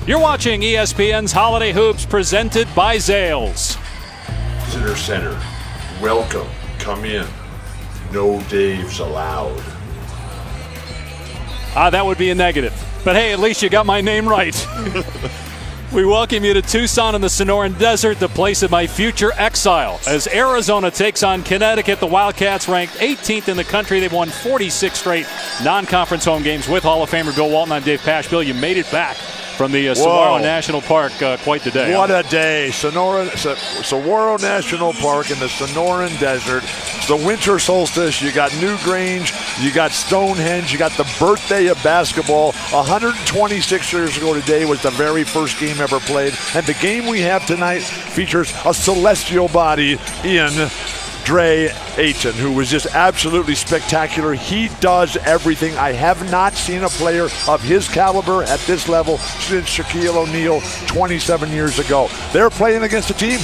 You're watching ESPN's Holiday Hoops presented by Zales. Visitor Center, welcome, come in. No Daves allowed. That would be a negative. But hey, at least you got my name right. We welcome you to Tucson in the Sonoran Desert, the place of my future exile. As Arizona takes on Connecticut, the Wildcats ranked 18th in the country. They've won 46 straight non-conference home games with Hall of Famer Bill Walton. I'm Dave Pash. Bill, you made it back from the Saguaro National Park. Quite the day. What a day. Saguaro National Park in the Sonoran Desert. It's the winter solstice. You got Newgrange. You got Stonehenge. You got the birthday of basketball. 126 years ago today was the very first game ever played. And the game we have tonight features a celestial body in Dre Ayton, who was just absolutely spectacular. He does everything. I have not seen a player of his caliber at this level since Shaquille O'Neal 27 years ago. They're playing against a team,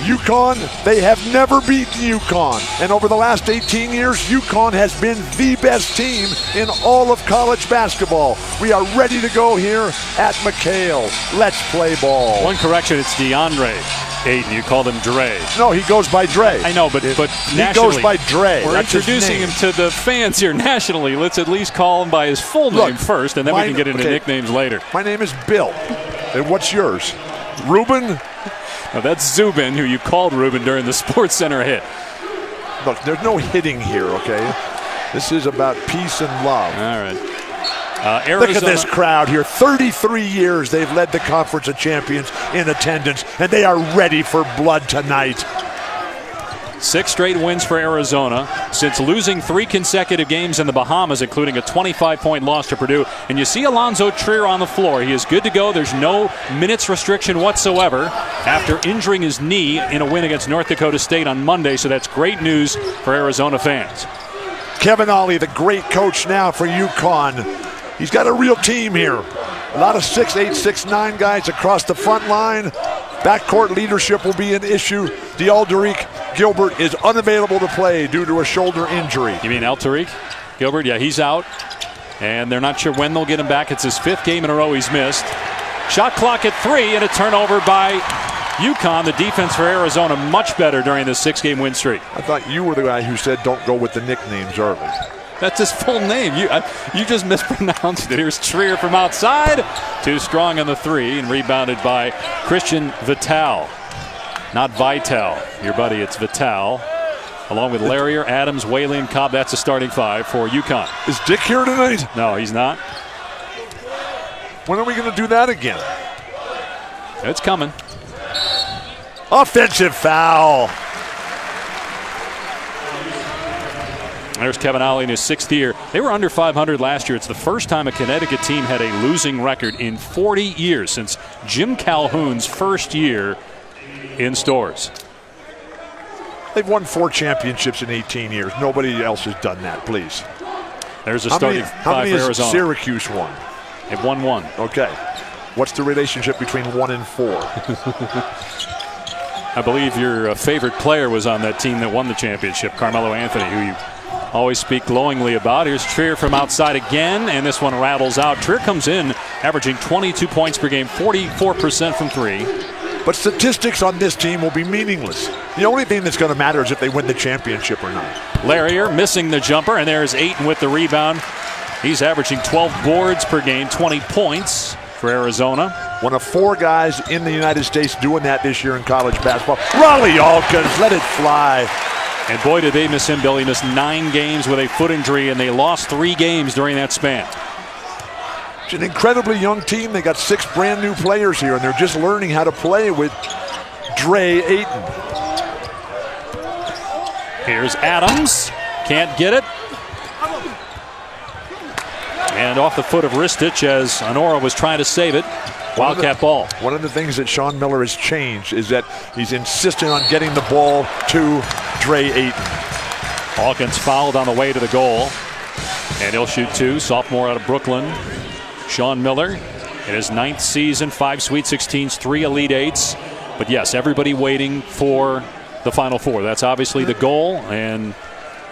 UConn. They have never beaten UConn. And over the last 18 years, UConn has been the best team in all of college basketball. We are ready to go here at McHale. Let's play ball. One correction, it's DeAndre Ayton. You called him Dre. No, he goes by Dre. I know, but nationally, he goes by Dre. We're introducing him to the fans here nationally. Let's at least call him by his full name first, and then we can get into nicknames later. My name is Bill. And what's yours? Ruben? Now that's Zubin, who you called Ruben during the Sports Center hit. Look, there's no hitting here, okay? This is about peace and love. All right. Look at this crowd here. 33 years they've led the Conference of Champions in attendance, and they are ready for blood tonight. 6 straight wins for Arizona since losing 3 consecutive games in the Bahamas, including a 25-point loss to Purdue. And you see Alonzo Trier on the floor. He is good to go. There's no minutes restriction whatsoever after injuring his knee in a win against North Dakota State on Monday. So that's great news for Arizona fans. Kevin Ollie, the great coach now for UConn. He's got a real team here. A lot of 6'8", 6'9" guys across the front line. Backcourt leadership will be an issue. D'Alderic Gilbert is unavailable to play due to a shoulder injury. You mean Altariq Gilbert? Yeah, he's out. And they're not sure when they'll get him back. It's his 5th game in a row he's missed. Shot clock at 3 and a turnover by UConn. The defense for Arizona much better during this 6-game win streak. I thought you were the guy who said don't go with the nicknames early. That's his full name. You just mispronounced it. Here's Trier from outside. Too strong on the 3 and rebounded by Christian Vital. Not Vital, your buddy. It's Vital. Along with Larrier, Adams, Whaley, and Cobb. That's a starting 5 for UConn. Is Dick here tonight? No, he's not. When are we going to do that again? It's coming. Offensive foul. There's Kevin Ollie in his 6th year. They were under 500 last year. It's the first time a Connecticut team had a losing record in 40 years since Jim Calhoun's first year in Stores. They've won 4 championships in 18 years. Nobody else has done that, please. There's a starting 5 how many for has Arizona. Syracuse won? They've won 1. Okay. What's the relationship between 1 and 4? I believe your favorite player was on that team that won the championship, Carmelo Anthony, who you always speak glowingly about. Here's Trier from outside again, and this one rattles out. Trier comes in averaging 22 points per game, 44% from 3. But statistics on this team will be meaningless. The only thing that's going to matter is if they win the championship or not. Larrier missing the jumper, and there's Ayton with the rebound. He's averaging 12 boards per game, 20 points for Arizona. One of 4 guys in the United States doing that this year in college basketball. Raleigh Alkins, let it fly. And boy, did they miss him, Bill. He missed 9 games with a foot injury, and they lost 3 games during that span. It's an incredibly young team. They got 6 brand new players here, and they're just learning how to play with Dre Ayton. Here's Adams. Can't get it. And off the foot of Ristich as Honora was trying to save it. Wildcat ball. One of the things that Sean Miller has changed is that he's insisting on getting the ball to Dre Ayton. Hawkins fouled on the way to the goal. And he'll shoot 2. Sophomore out of Brooklyn. Sean Miller in his 9th season, 5 Sweet 16s, 3 Elite 8s. But yes, everybody waiting for the Final Four. That's obviously the goal and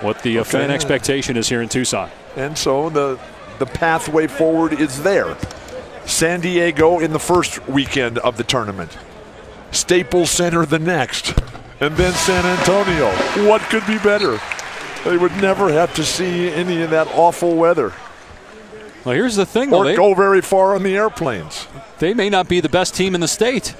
what the fan expectation is here in Tucson. And so the pathway forward is there. San Diego in the first weekend of the tournament. Staples Center the next. And then San Antonio. What could be better? They would never have to see any of that awful weather. Well, here's the thing, though. Or go very far on the airplanes. They may not be the best team in the state.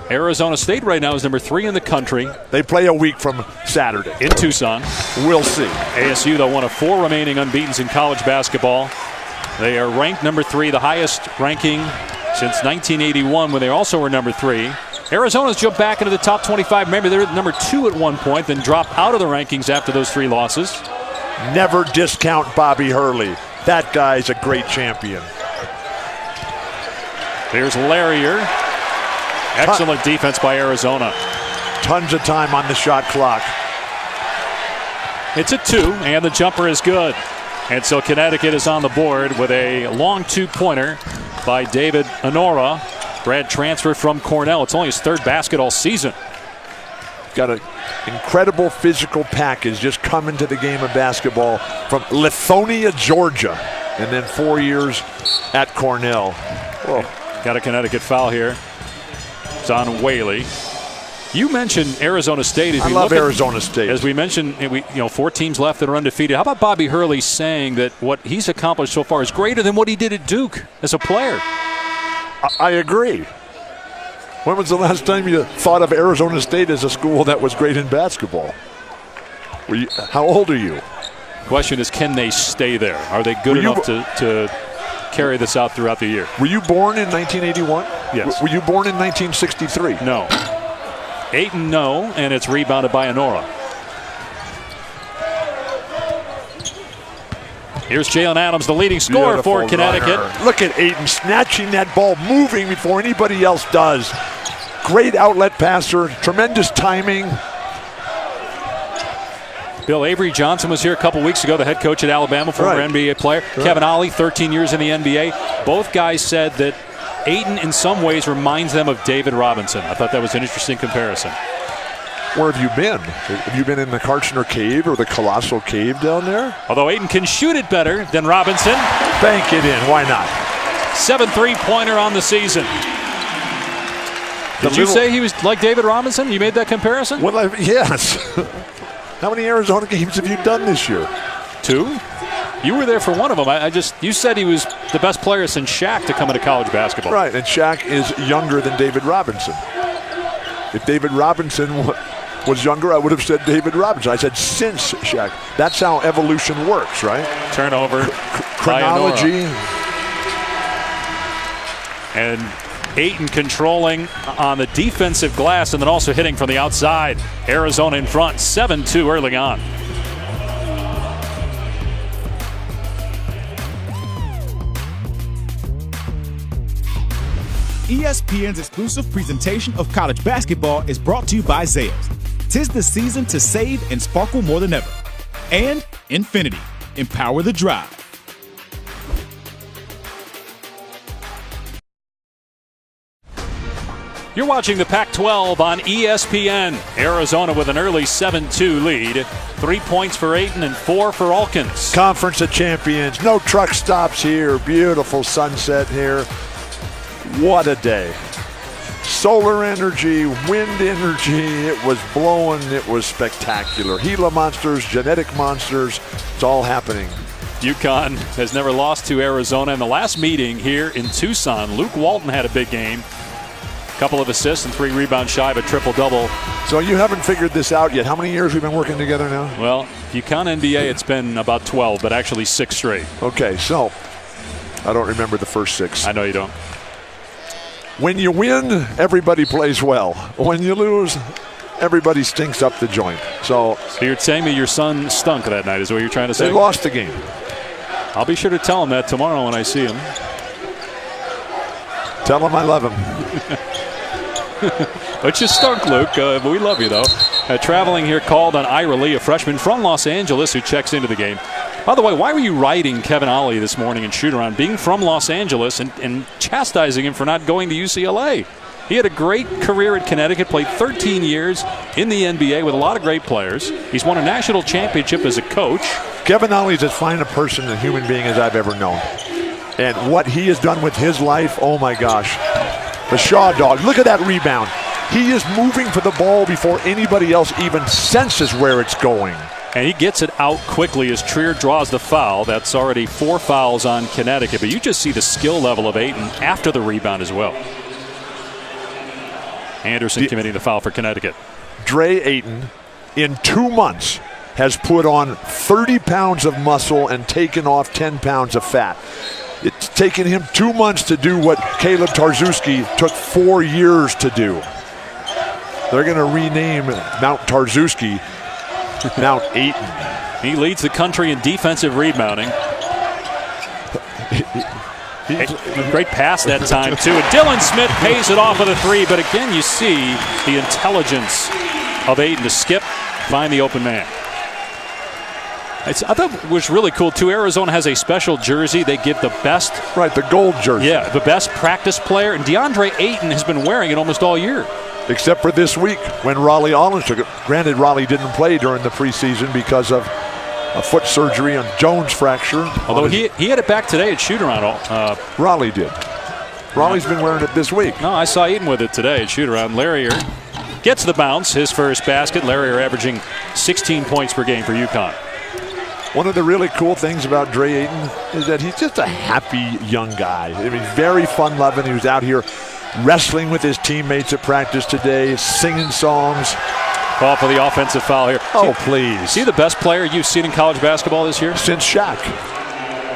Arizona State right now is number 3 in the country. They play a week from Saturday. In Tucson. We'll see. ASU, though, one of 4 remaining unbeatens in college basketball. They are ranked number 3, the highest ranking since 1981 when they also were number 3. Arizona's jumped back into the top 25. Remember, they were number 2 at one point, then dropped out of the rankings after those 3 losses. Never discount Bobby Hurley. That guy's a great champion. There's Larrier. Excellent defense by Arizona. Tons of time on the shot clock. It's a 2, and the jumper is good. And so Connecticut is on the board with a long 2-pointer by David Honora. Grad transfer from Cornell. It's only his 3rd basket all season. Got an incredible physical package just coming to the game of basketball from Lithonia, Georgia, and then 4 years at Cornell. Whoa. Got a Connecticut foul here. It's on Whaley. You mentioned Arizona State. I love Arizona State. As we mentioned, 4 teams left that are undefeated. How about Bobby Hurley saying that what he's accomplished so far is greater than what he did at Duke as a player? I agree. When was the last time you thought of Arizona State as a school that was great in basketball? How old are you? The question is, can they stay there? Are they good enough to carry this out throughout the year? Were you born in 1981? Yes. Were you born in 1963? No. Ayton, no, and it's rebounded by Honora. Here's Jalen Adams, the leading scorer Beautiful for Connecticut. Runner. Look at Ayton snatching that ball, moving before anybody else does. Great outlet passer, tremendous timing. Bill Avery Johnson was here a couple weeks ago, the head coach at Alabama, former NBA player. Right. Kevin Ollie, 13 years in the NBA. Both guys said that Ayton in some ways reminds them of David Robinson. I thought that was an interesting comparison. Where have you been? Have you been in the Karchner Cave or the Colossal Cave down there? Although Ayton can shoot it better than Robinson. Bank it in, why not? 7 3-pointer on the season. Did you say he was like David Robinson? You made that comparison? Well, yes. How many Arizona games have you done this year? 2. You were there for one of them. You said he was the best player since Shaq to come into college basketball. Right, and Shaq is younger than David Robinson. If David Robinson was younger, I would have said David Robinson. I said since Shaq. That's how evolution works, right? Turnover. Chronology. And Ayton controlling on the defensive glass and then also hitting from the outside. Arizona in front, 7-2 early on. ESPN's exclusive presentation of college basketball is brought to you by Zales. 'Tis the season to save and sparkle more than ever. And Infinity. Empower the drive. You're watching the Pac-12 on ESPN. Arizona with an early 7-2 lead. 3 points for Ayton and 4 for Alkins. Conference of Champions. No truck stops here. Beautiful sunset here. What a day. Solar energy, wind energy. It was blowing. It was spectacular. Gila monsters, genetic monsters. It's all happening. UConn has never lost to Arizona. In the last meeting here in Tucson, Luke Walton had a big game. Couple of assists and 3 rebounds shy of a triple-double. So you haven't figured this out yet. How many years we've been working together now? Well, if you count NBA, it's been about 12, but actually 6 straight. Okay, so I don't remember the first 6. I know you don't. When you win, everybody plays well. When you lose, everybody stinks up the joint. So you're saying that your son stunk that night is what you're trying to say? They lost the game. I'll be sure to tell him that tomorrow when I see him. Tell him I love him. But you stunk, Luke. We love you, though. Traveling here called on Ira Lee, a freshman from Los Angeles who checks into the game. By the way, why were you riding Kevin Ollie this morning in shoot-around, being from Los Angeles and chastising him for not going to UCLA? He had a great career at Connecticut, played 13 years in the NBA with a lot of great players. He's won a national championship as a coach. Kevin Ollie's as fine a person and human being as I've ever known. And what he has done with his life, oh my gosh. The Shaw dog, look at that rebound. He is moving for the ball before anybody else even senses where it's going. And he gets it out quickly as Trier draws the foul. That's already 4 fouls on Connecticut. But you just see the skill level of Ayton after the rebound as well. Anderson committing the foul for Connecticut. Dre Ayton, in 2 months, has put on 30 pounds of muscle and taken off 10 pounds of fat. It's taken him 2 months to do what Caleb Tarczewski took 4 years to do. They're going to rename Mount Tarczewski Mount Ayton. He leads the country in defensive rebounding. Great pass that time, too. And Dylan Smith pays it off with a 3, but again, you see the intelligence of Ayton to skip, find the open man. I thought it was really cool, too. Arizona has a special jersey. They give the best. Right, the gold jersey. Yeah, the best practice player. And DeAndre Ayton has been wearing it almost all year. Except for this week when Raleigh Ollins took it. Granted, Raleigh didn't play during the preseason because of a foot surgery and Jones fracture. Although he had it back today at shoot-around. Raleigh did. Raleigh's been wearing it this week. No, I saw Ayton with it today at shoot-around. Larrier gets the bounce, his first basket. Larrier averaging 16 points per game for UConn. One of the really cool things about Dre Ayton is that he's just a happy young guy. I mean, very fun-loving. He was out here wrestling with his teammates at practice today, singing songs. Call for the offensive foul here. Oh, please. Is he the best player you've seen in college basketball this year? Since Shaq.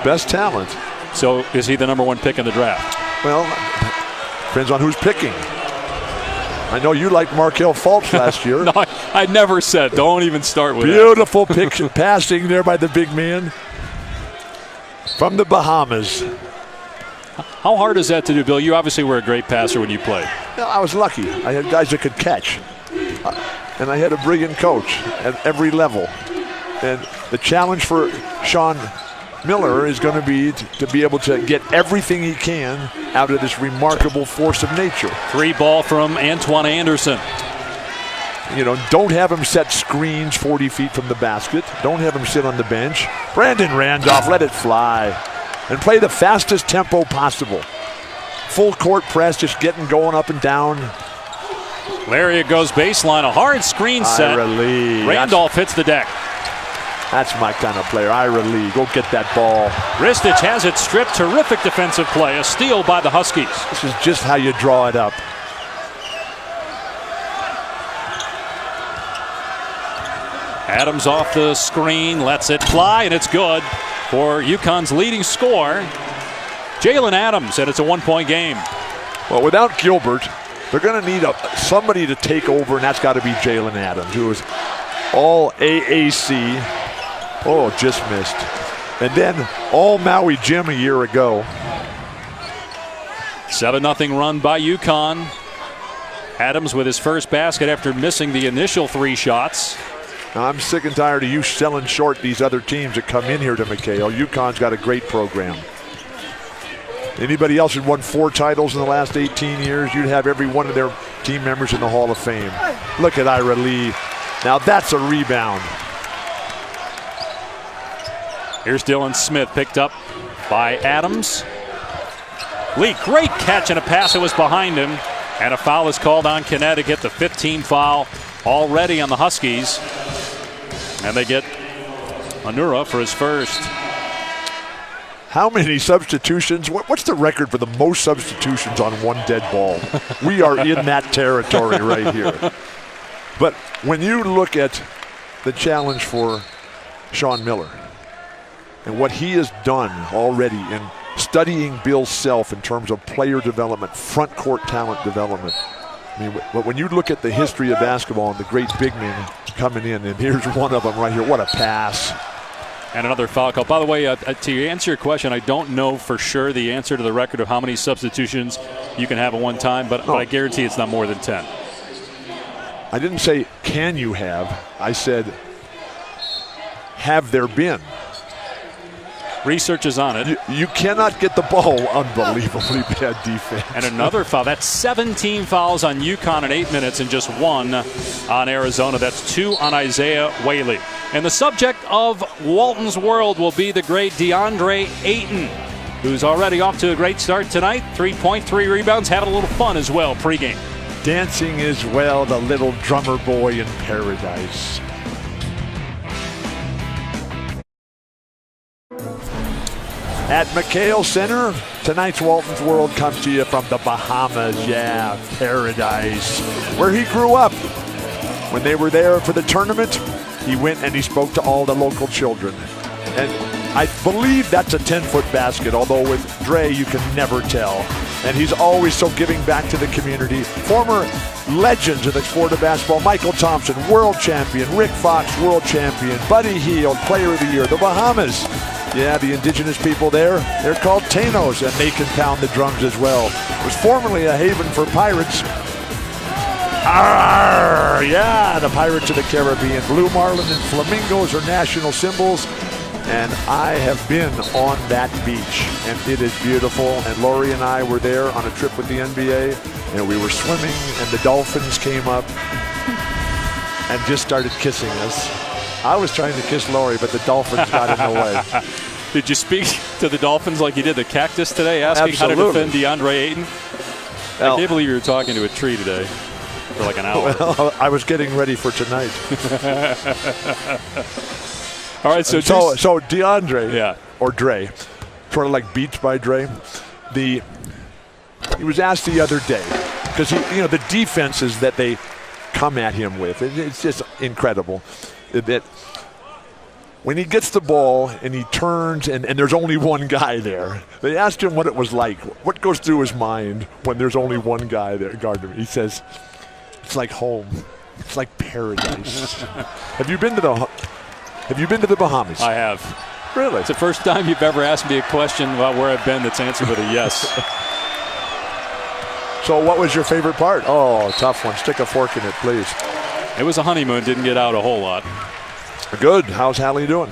Best talent. So is he the #1 pick in the draft? Well, depends on who's picking. I know you liked Markelle Fultz last year. No, I never said. Don't even start with Beautiful picture, passing there by the big man from the Bahamas. How hard is that to do, Bill? You obviously were a great passer when you played. I was lucky. I had guys that could catch. And I had a brilliant coach at every level. And the challenge for Sean Miller is going to be to be able to get everything he can out of this remarkable force of nature. 3 ball from Antoine Anderson. You know, don't have him set screens 40 feet from the basket. Don't have him sit on the bench. Brandon Randolph, let it fly. And play the fastest tempo possible. Full court press, just getting going up and down. Larrier goes baseline, a hard screen set. Randolph hits the deck. That's my kind of player. Ira Lee, go get that ball. Ristic has it stripped. Terrific defensive play. A steal by the Huskies. This is just how you draw it up. Adams off the screen, lets it fly, and it's good for UConn's leading scorer, Jalen Adams, and it's a 1-point game. Well, without Gilbert, they're going to need somebody to take over, and that's got to be Jalen Adams, who is all AAC. Oh, just missed. And then all Maui Jim a year ago. 7-0 run by UConn. Adams with his first basket after missing the initial 3 shots. Now, I'm sick and tired of you selling short these other teams that come in here to McHale. UConn's got a great program. Anybody else who won 4 titles in the last 18 years, you'd have every one of their team members in the Hall of Fame. Look at Ira Lee. Now that's a rebound. Here's Dylan Smith, picked up by Adams. Lee, great catch and a pass that was behind him. And a foul is called on Connecticut, the 15th foul already on the Huskies. And they get Anura for his first. How many substitutions? What's the record for the most substitutions on one dead ball? We are in that territory right here. But when you look at the challenge for Sean Miller and what he has done already in studying Bill Self in terms of player development, front court talent development. I mean, when you look at the history of basketball and the great big men coming in, and here's one of them right here. What a pass. And another foul call. By the way, to answer your question, I don't know for sure the answer to the record of how many substitutions you can have at one time, but I guarantee it's not more than 10. I didn't say, can you have? I said, have there been? Research is on it. You cannot get the ball. Unbelievably bad defense. And another foul. That's 17 fouls on UConn in 8 minutes and just 1 on Arizona. That's 2 on Isaiah Whaley. And the subject of Walton's World will be the great DeAndre Ayton. who's already off to a great start tonight. 3 points, 3 rebounds, had a little fun as well pregame. Dancing as well, the little drummer boy in paradise. At McHale Center, tonight's Walton's World comes to you from the Bahamas. Yeah, paradise, where he grew up. When they were there for the tournament, he went and he spoke to all the local children. And I believe that's a 10-foot basket, although with Dre, you can never tell. And he's always so giving back to the community. Former legends of the sport of basketball, Michael Thompson, world champion, Rick Fox, world champion, Buddy Hield, player of the year, the Bahamas. Yeah, the indigenous people there, they're called Tainos, and they can pound the drums as well. It was formerly a haven for pirates. Arr, yeah, the Pirates of the Caribbean. Blue marlin and flamingos are national symbols. And I have been on that beach, and it is beautiful. And Lori and I were there on a trip with the NBA, and we were swimming, and the dolphins came up and just started kissing us. I was trying to kiss Lori, but the dolphins got in the way. Did you speak to the Dolphins like you did the Cactus today, asking Absolutely. how to defend DeAndre Ayton? Well, I can't believe you were talking to a tree today for like an hour. Well, I was getting ready for tonight. All right, so DeAndre, yeah, or Dre, sort of like Beats by Dre. He was asked the other day, because the defenses that they come at him with, it's just incredible. That when he gets the ball and he turns and there's only one guy there, they asked him what it was like. What goes through his mind when there's only one guy there guarding him? He says, it's like home. It's like paradise. Have you been to the Bahamas? I have. Really? It's the first time you've ever asked me a question about where I've been that's answered with a yes. So what was your favorite part? Oh, tough one. Stick a fork in it, please. It was a honeymoon. Didn't get out a whole lot. Good. How's Hallie doing?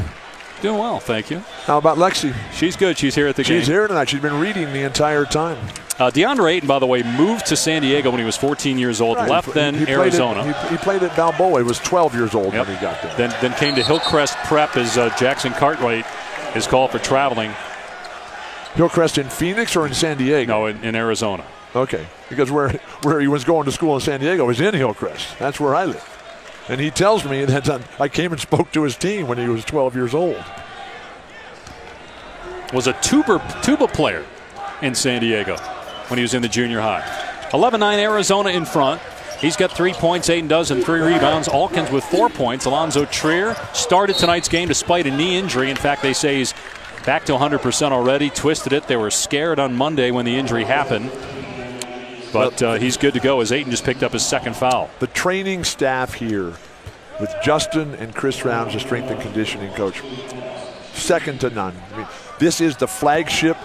Doing well, thank you. How about Lexi? She's good. She's here at the game. She's here tonight. She's been reading the entire time. DeAndre Ayton, by the way, moved to San Diego when he was 14 years old, Right. left then Arizona. He played at Balboa. He was 12 years old Yep. when he got there. Then came to Hillcrest Prep as Jackson Cartwright is called for traveling. Hillcrest in Phoenix or in San Diego? No, in Arizona. Okay, because where he was going to school in San Diego was in Hillcrest. That's where I live. And he tells me that I came and spoke to his team when he was 12 years old. Was a tuba player in San Diego when he was in the junior high. 11-9 Arizona in front. He's got 3 points, Ayton does, and 3 rebounds. Alkins with 4 points. Alonzo Trier started tonight's game despite a knee injury. In fact, they say he's back to 100% already. Twisted it. They were scared on Monday when the injury happened. But he's good to go as Ayton just picked up his second foul. The training staff here with Justin and Chris Rounds, the strength and conditioning coach, second to none. I mean, this is the flagship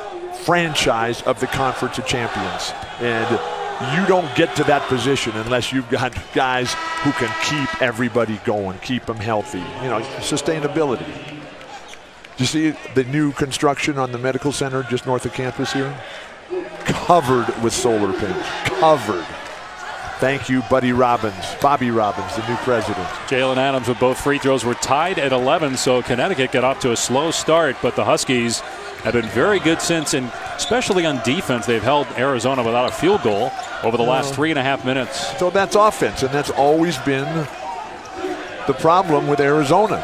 franchise of the Conference of Champions. And you don't get to that position unless you've got guys who can keep everybody going, keep them healthy. Sustainability. Do you see the new construction on the medical center just north of campus here? Covered with solar panels. Covered. Thank you, Bobby Robbins, the new president. Jalen Adams with both free throws were tied at 11, so Connecticut got off to a slow start, but the Huskies have been very good since, and especially on defense, they've held Arizona without a field goal over the last 3.5 minutes. So that's offense, and that's always been the problem with Arizona.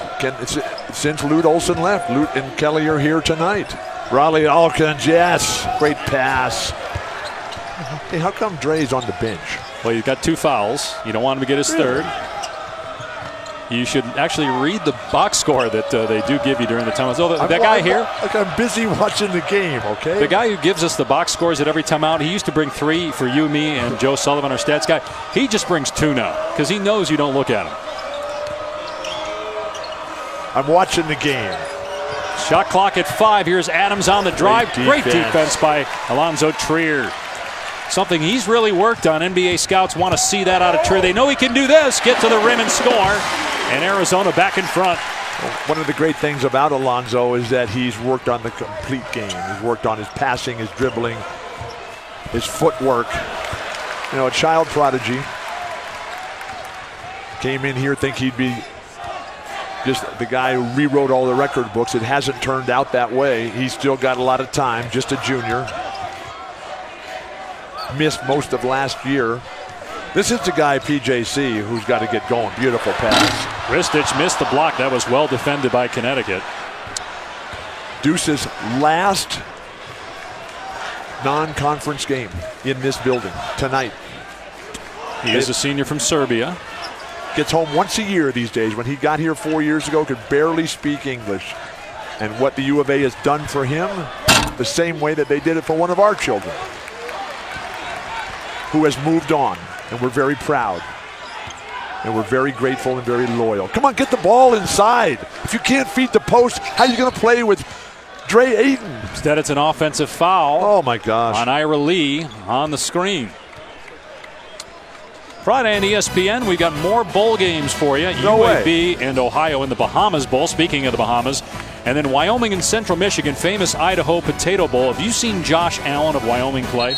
Since Lute Olson left, Lute and Kelly are here tonight. Raleigh Alkins, yes, great pass. Hey, how come Dre's on the bench? Well, you've got 2 fouls. You don't want him to get his third. You should actually read the box score that they do give you during the timeout. So that guy here. Like I'm busy watching the game, okay? The guy who gives us the box scores at every timeout, he used to bring 3 for you, me, and Joe Sullivan, our stats guy. He just brings 2 now because he knows you don't look at him. I'm watching the game. Shot clock at 5. Here's Adams on the drive. Great defense by Alonzo Trier. Something he's really worked on. NBA scouts want to see that out of Trier. They know he can do this, get to the rim and score. And Arizona back in front. Well, one of the great things about Alonzo is that he's worked on the complete game. He's worked on his passing, his dribbling, his footwork. A child prodigy. Came in here, think he'd be just the guy who rewrote all the record books. It hasn't turned out that way. He's still got a lot of time, just a junior. Missed most of last year. This is the guy, PJC, who's got to get going. Beautiful pass. Ristich missed the block. That was well defended by Connecticut. Deuce's last non-conference game in this building tonight. He is a senior from Serbia. Gets home once a year these days. When he got here 4 years ago, could barely speak English. And what the U of A has done for him, the same way that they did it for one of our children, who has moved on. And we're very proud. And we're very grateful and very loyal. Come on, get the ball inside. If you can't feed the post, how are you going to play with Dre Ayton? Instead, it's an offensive foul. Oh, my gosh. On Ira Lee on the screen. Friday on ESPN, we got more bowl games for you. No UAB and Ohio in the Bahamas Bowl, speaking of the Bahamas. And then Wyoming and Central Michigan, famous Idaho Potato Bowl. Have you seen Josh Allen of Wyoming play?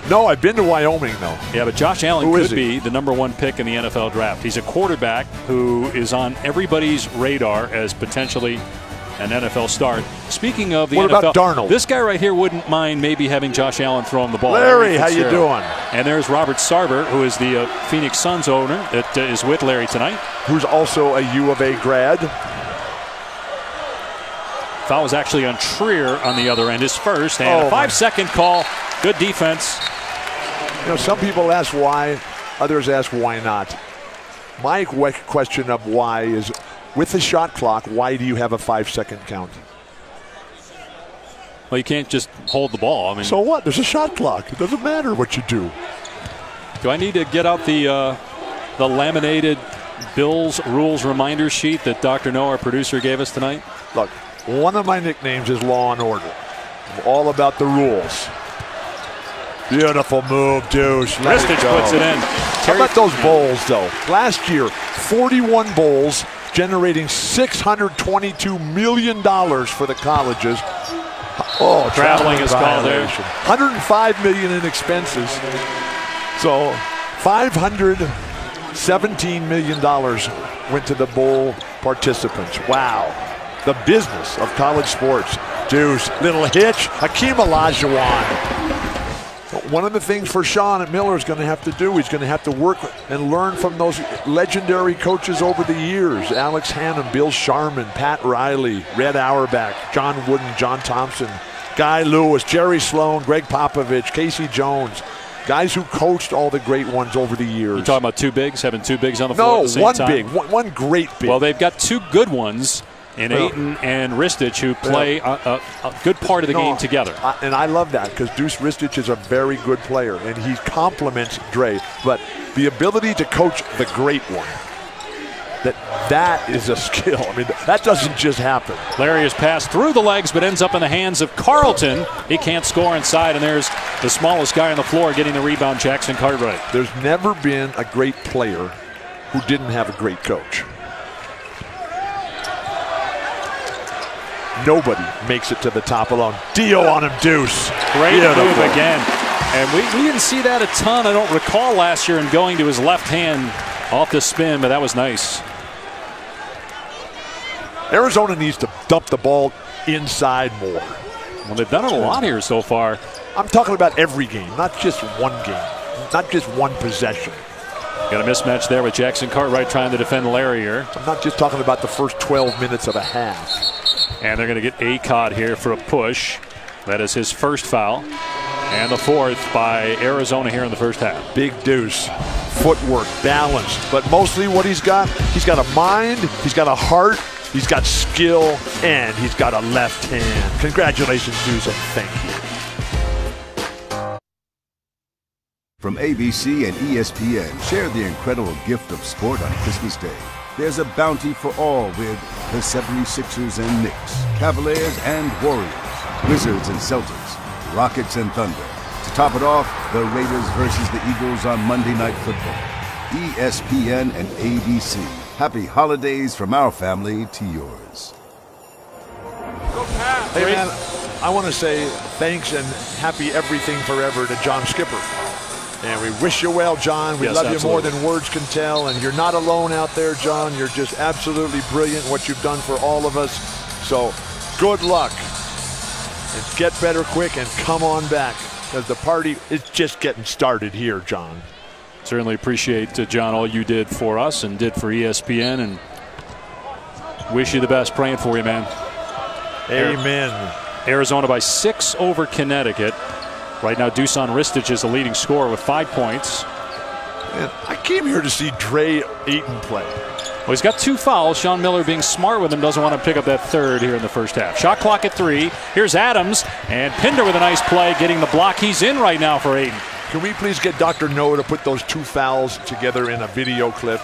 No, I've been to Wyoming, though. Yeah, but Josh Allen could be the #1 pick in the NFL draft. He's a quarterback who is on everybody's radar as potentially an NFL start. Speaking of the NFL, what about Darnold? This guy right here wouldn't mind maybe having Josh Allen throw him the ball. Larry, how you doing? And there's Robert Sarver, who is the Phoenix Suns owner that is with Larry tonight. Who's also a U of A grad. Foul was actually on Trier on the other end, his first. And a 5-second call. Good defense. You know, some people ask why, others ask why not. My question of why is, with the shot clock, why do you have a 5-second count? Well, you can't just hold the ball. I mean, so what? There's a shot clock. It doesn't matter what you do. Do I need to get out the laminated Bills rules reminder sheet that Dr. Noah, our producer, gave us tonight? Look, one of my nicknames is Law and Order. I'm all about the rules. Beautiful move, Deuce. Ristich puts it in. How about those bowls, though? Last year, 41 bowls, generating $622 million for the colleges. Oh, traveling is called there. $105 million in expenses. So $517 million went to the bowl participants. Wow. The business of college sports. Deuce, little hitch. Hakeem Olajuwon. One of the things for Sean at Miller is going to have to do, he's going to have to work and learn from those legendary coaches over the years. Alex Hannum, Bill Sharman, Pat Riley, Red Auerbach, John Wooden, John Thompson, Guy Lewis, Jerry Sloan, Greg Popovich, Casey Jones. Guys who coached all the great ones over the years. You're talking about two bigs, having two bigs on the floor at the same one time? Big, one great big. Well, they've got two good ones in Ayton and Ristich, who play a good part of the game together. And I love that because Deuce Ristich is a very good player, and he complements Dre. But the ability to coach the great one, that is a skill. I mean, that doesn't just happen. Larry has passed through the legs, but ends up in the hands of Carlton. He can't score inside, and there's the smallest guy on the floor getting the rebound, Jackson Cartwright. There's never been a great player who didn't have a great coach. Nobody makes it to the top alone. Dio on him, Deuce. Great move again. And we didn't see that a ton. I don't recall last year in going to his left hand off the spin, but that was nice. Arizona needs to dump the ball inside more. Well, they've done it a lot here so far. I'm talking about every game, not just one game, not just one possession. Got a mismatch there with Jackson Cartwright trying to defend Larry here. I'm not just talking about the first 12 minutes of a half. And they're going to get Acott here for a push. That is his first foul. And the fourth by Arizona here in the first half. Big Deuce. Footwork, balance. But mostly what he's got a mind, he's got a heart, he's got skill, and he's got a left hand. Congratulations, Deuce, and thank you. From ABC and ESPN, share the incredible gift of sport on Christmas Day. There's a bounty for all with the 76ers and Knicks, Cavaliers and Warriors, Wizards and Celtics, Rockets and Thunder. To top it off, the Raiders versus the Eagles on Monday Night Football. ESPN and ABC. Happy holidays from our family to yours. Hey, man, I want to say thanks and happy everything forever to John Skipper. And we wish you well, John. We love you more than words can tell. And you're not alone out there, John. You're just absolutely brilliant what you've done for all of us. So good luck. And get better quick and come on back, because the party is just getting started here, John. Certainly appreciate, John, all you did for us and did for ESPN. And wish you the best. Praying for you, man. Amen. Arizona by 6 over Connecticut. Right now, Dusan Ristic is the leading scorer with 5 points. Man, I came here to see Dre Ayton play. Well, he's got 2 fouls. Sean Miller, being smart with him, doesn't want to pick up that third here in the first half. Shot clock at 3. Here's Adams, and Pinder with a nice play, getting the block. He's in right now for Ayton. Can we please get Dr. Noah to put those 2 fouls together in a video clip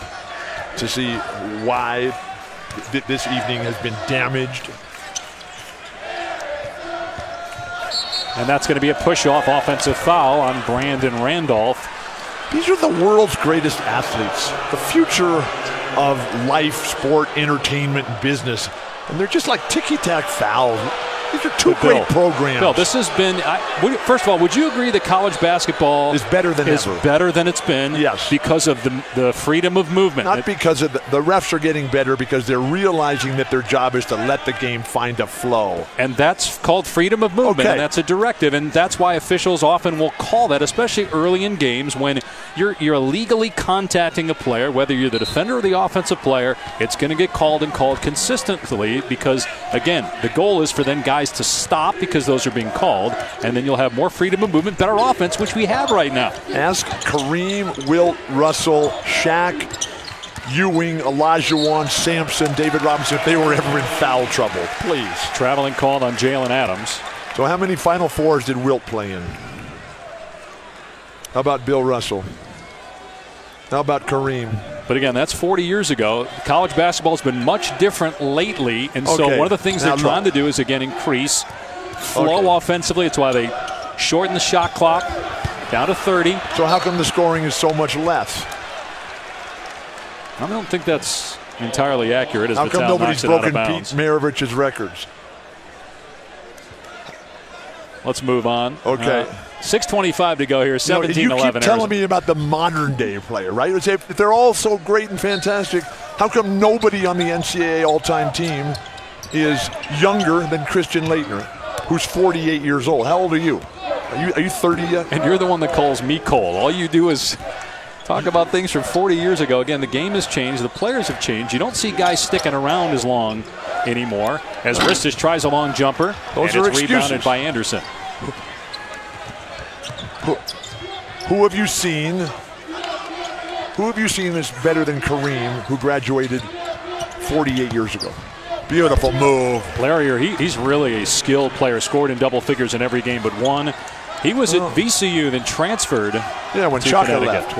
to see why this evening has been damaged? And that's going to be a push-off offensive foul on Brandon Randolph. These are the world's greatest athletes, the future of life, sport, entertainment, and business. And they're just like ticky-tack fouls. These are 2 great programs. Bill, this has been, first of all, would you agree that college basketball is better than ever? Better than it's been? Yes. Because of the freedom of movement. Not because of the refs are getting better, because they're realizing that their job is to let the game find a flow. And that's called freedom of movement, and that's a directive, and that's why officials often will call that, especially early in games when you're illegally contacting a player, whether you're the defender or the offensive player. It's going to get called and called consistently because, again, the goal is for then guys to stop because those are being called, and then you'll have more freedom of movement, better offense, which we have right now. Ask Kareem, Wilt, Russell, Shaq, Ewing, Olajuwon, Sampson, David Robinson, if they were ever in foul trouble, please. Traveling called on Jalen Adams. So how many Final Fours did Wilt play in? How about Bill Russell? How about Kareem? But again, that's 40 years ago. College basketball has been much different lately, and so one of the things they're trying to do is, again, increase flow offensively. It's why they shorten the shot clock down to 30. So how come the scoring is so much less? I don't think that's entirely accurate. As how come nobody's broken Pete Maravich's records? Let's move on. Okay. 6:25 to go here, 17-11. You keep telling me about the modern-day player, right? If they're all so great and fantastic, how come nobody on the NCAA all-time team is younger than Christian Laettner, who's 48 years old? How old are you? Are you 30 yet? And you're the one that calls me Cole. All you do is talk about things from 40 years ago. Again, the game has changed. The players have changed. You don't see guys sticking around as long anymore. As Ristic tries a long jumper, those and are it's rebounded by Anderson. Who have you seen? Who have you seen is better than Kareem, who graduated 48 years ago? Beautiful move. Larrier, he's really a skilled player. Scored in double figures in every game but one. He was at VCU, then transferred. Yeah, when Chaka left.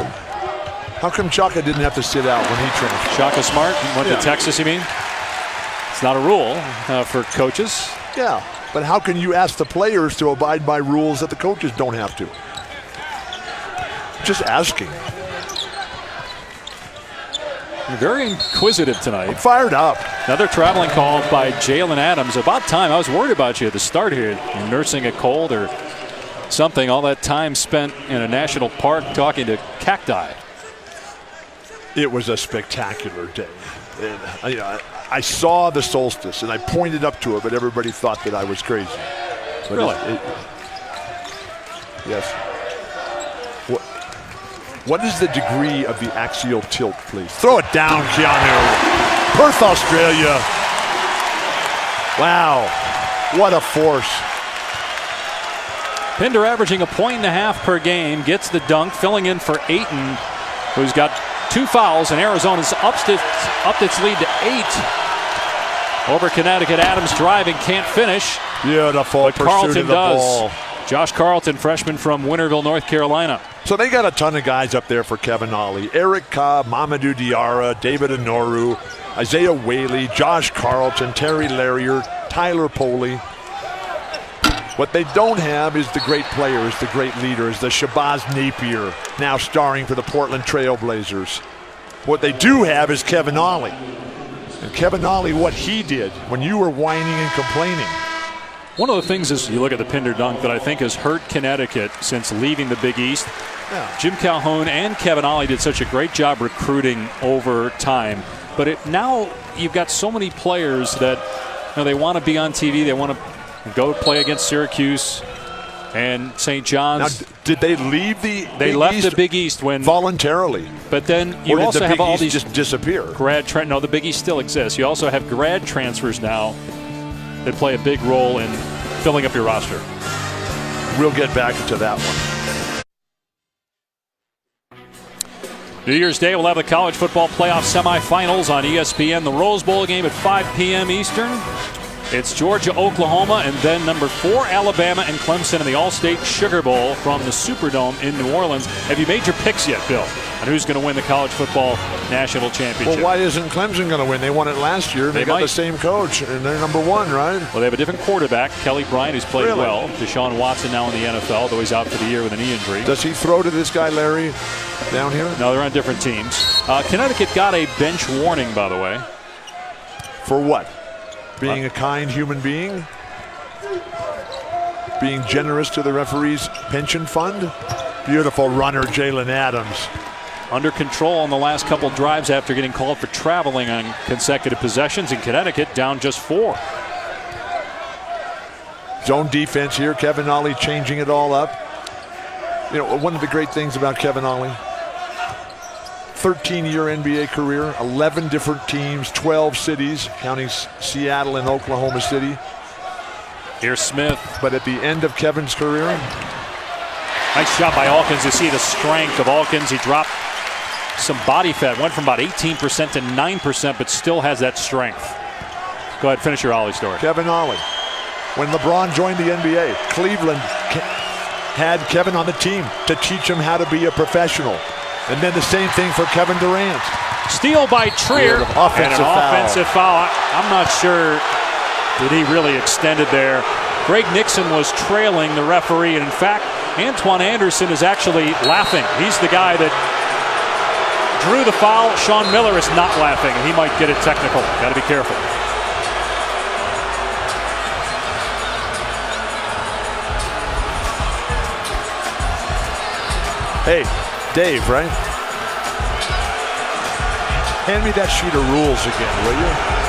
How come Chaka didn't have to sit out when he transferred? Chaka Smart went to Texas, you mean? It's not a rule for coaches. Yeah, but how can you ask the players to abide by rules that the coaches don't have to? Just asking. You're very inquisitive tonight. I'm fired up. Another traveling call by Jalen Adams. About time. I was worried about you at the start here. You're nursing a cold or something. All that time spent in a national park talking to cacti. It was a spectacular day. And, I saw the solstice and I pointed up to it, but everybody thought that I was crazy. But really? Yes. What is the degree of the axial tilt, please? Throw it down, Keanu. Perth, Australia. Wow. What a force. Pinder averaging 1.5 points per game, gets the dunk, filling in for Ayton, who's got 2 fouls, and Arizona's upped its lead to 8 over Connecticut. Adams driving, can't finish. Beautiful but Carlton pursuit of the does. ball. Josh Carlton, freshman from Winterville, North Carolina. So they got a ton of guys up there for Kevin Ollie. Eric Cobb, Mamadou Diarra, David Inoru, Isaiah Whaley, Josh Carlton, Terry Larrier, Tyler Poley. What they don't have is the great players, the great leaders, the Shabazz Napier, now starring for the Portland Trail Blazers. What they do have is Kevin Ollie. And Kevin Ollie, what he did when you were whining and complaining. One of the things is you look at the Pinder dunk that I think has hurt Connecticut since leaving the Big East. Yeah. Jim Calhoun and Kevin Ollie did such a great job recruiting over time. But now you've got so many players that they want to be on TV. They want to go play against Syracuse and St. John's. Now, did they leave the They Big left East the Big East when voluntarily. But then you or did also the have Big all East these just disappear. No, the Big East still exists. You also have grad transfers now that play a big role in filling up your roster. We'll get back to that one. New Year's Day, we'll have the college football playoff semifinals on ESPN. The Rose Bowl game at 5 p.m. Eastern. It's Georgia, Oklahoma, and then number 4, Alabama and Clemson in the All-State Sugar Bowl from the Superdome in New Orleans. Have you made your picks yet, Bill, on who's going to win the college football national championship? Well, why isn't Clemson going to win? They won it last year. They got the same coach, and they're number 1, right? Well, they have a different quarterback, Kelly Bryant, who's played Really? well. Deshaun Watson now in the NFL, though he's out for the year with a knee injury. Does he throw to this guy, Larry, down here? No, they're on different teams. Connecticut got a bench warning, by the way. For what? Being a kind human being? Being generous to the referee's pension fund? Beautiful runner, Jalen Adams. Under control on the last couple drives after getting called for traveling on consecutive possessions. In Connecticut, down just 4. Zone defense here. Kevin Ollie changing it all up. You know, one of the great things about Kevin Ollie, 13-year NBA career, 11 different teams, 12 cities, counting Seattle and Oklahoma City. Here's Smith. But at the end of Kevin's career, nice shot by Alkins. You see the strength of Alkins. He dropped some body fat, went from about 18% to 9%, but still has that strength. Go ahead, finish your Ollie story. Kevin Ollie. When LeBron joined the NBA, Cleveland had Kevin on the team to teach him how to be a professional. And then the same thing for Kevin Durant. Steal by Trier. Offensive foul. I'm not sure that he really extended there. Greg Nixon was trailing the referee, and in fact, Antoine Anderson is actually laughing. He's the guy that drew the foul. Sean Miller is not laughing, and he might get it technical. Got to be careful. Hey, Dave, right? Hand me that sheet of rules again, will you?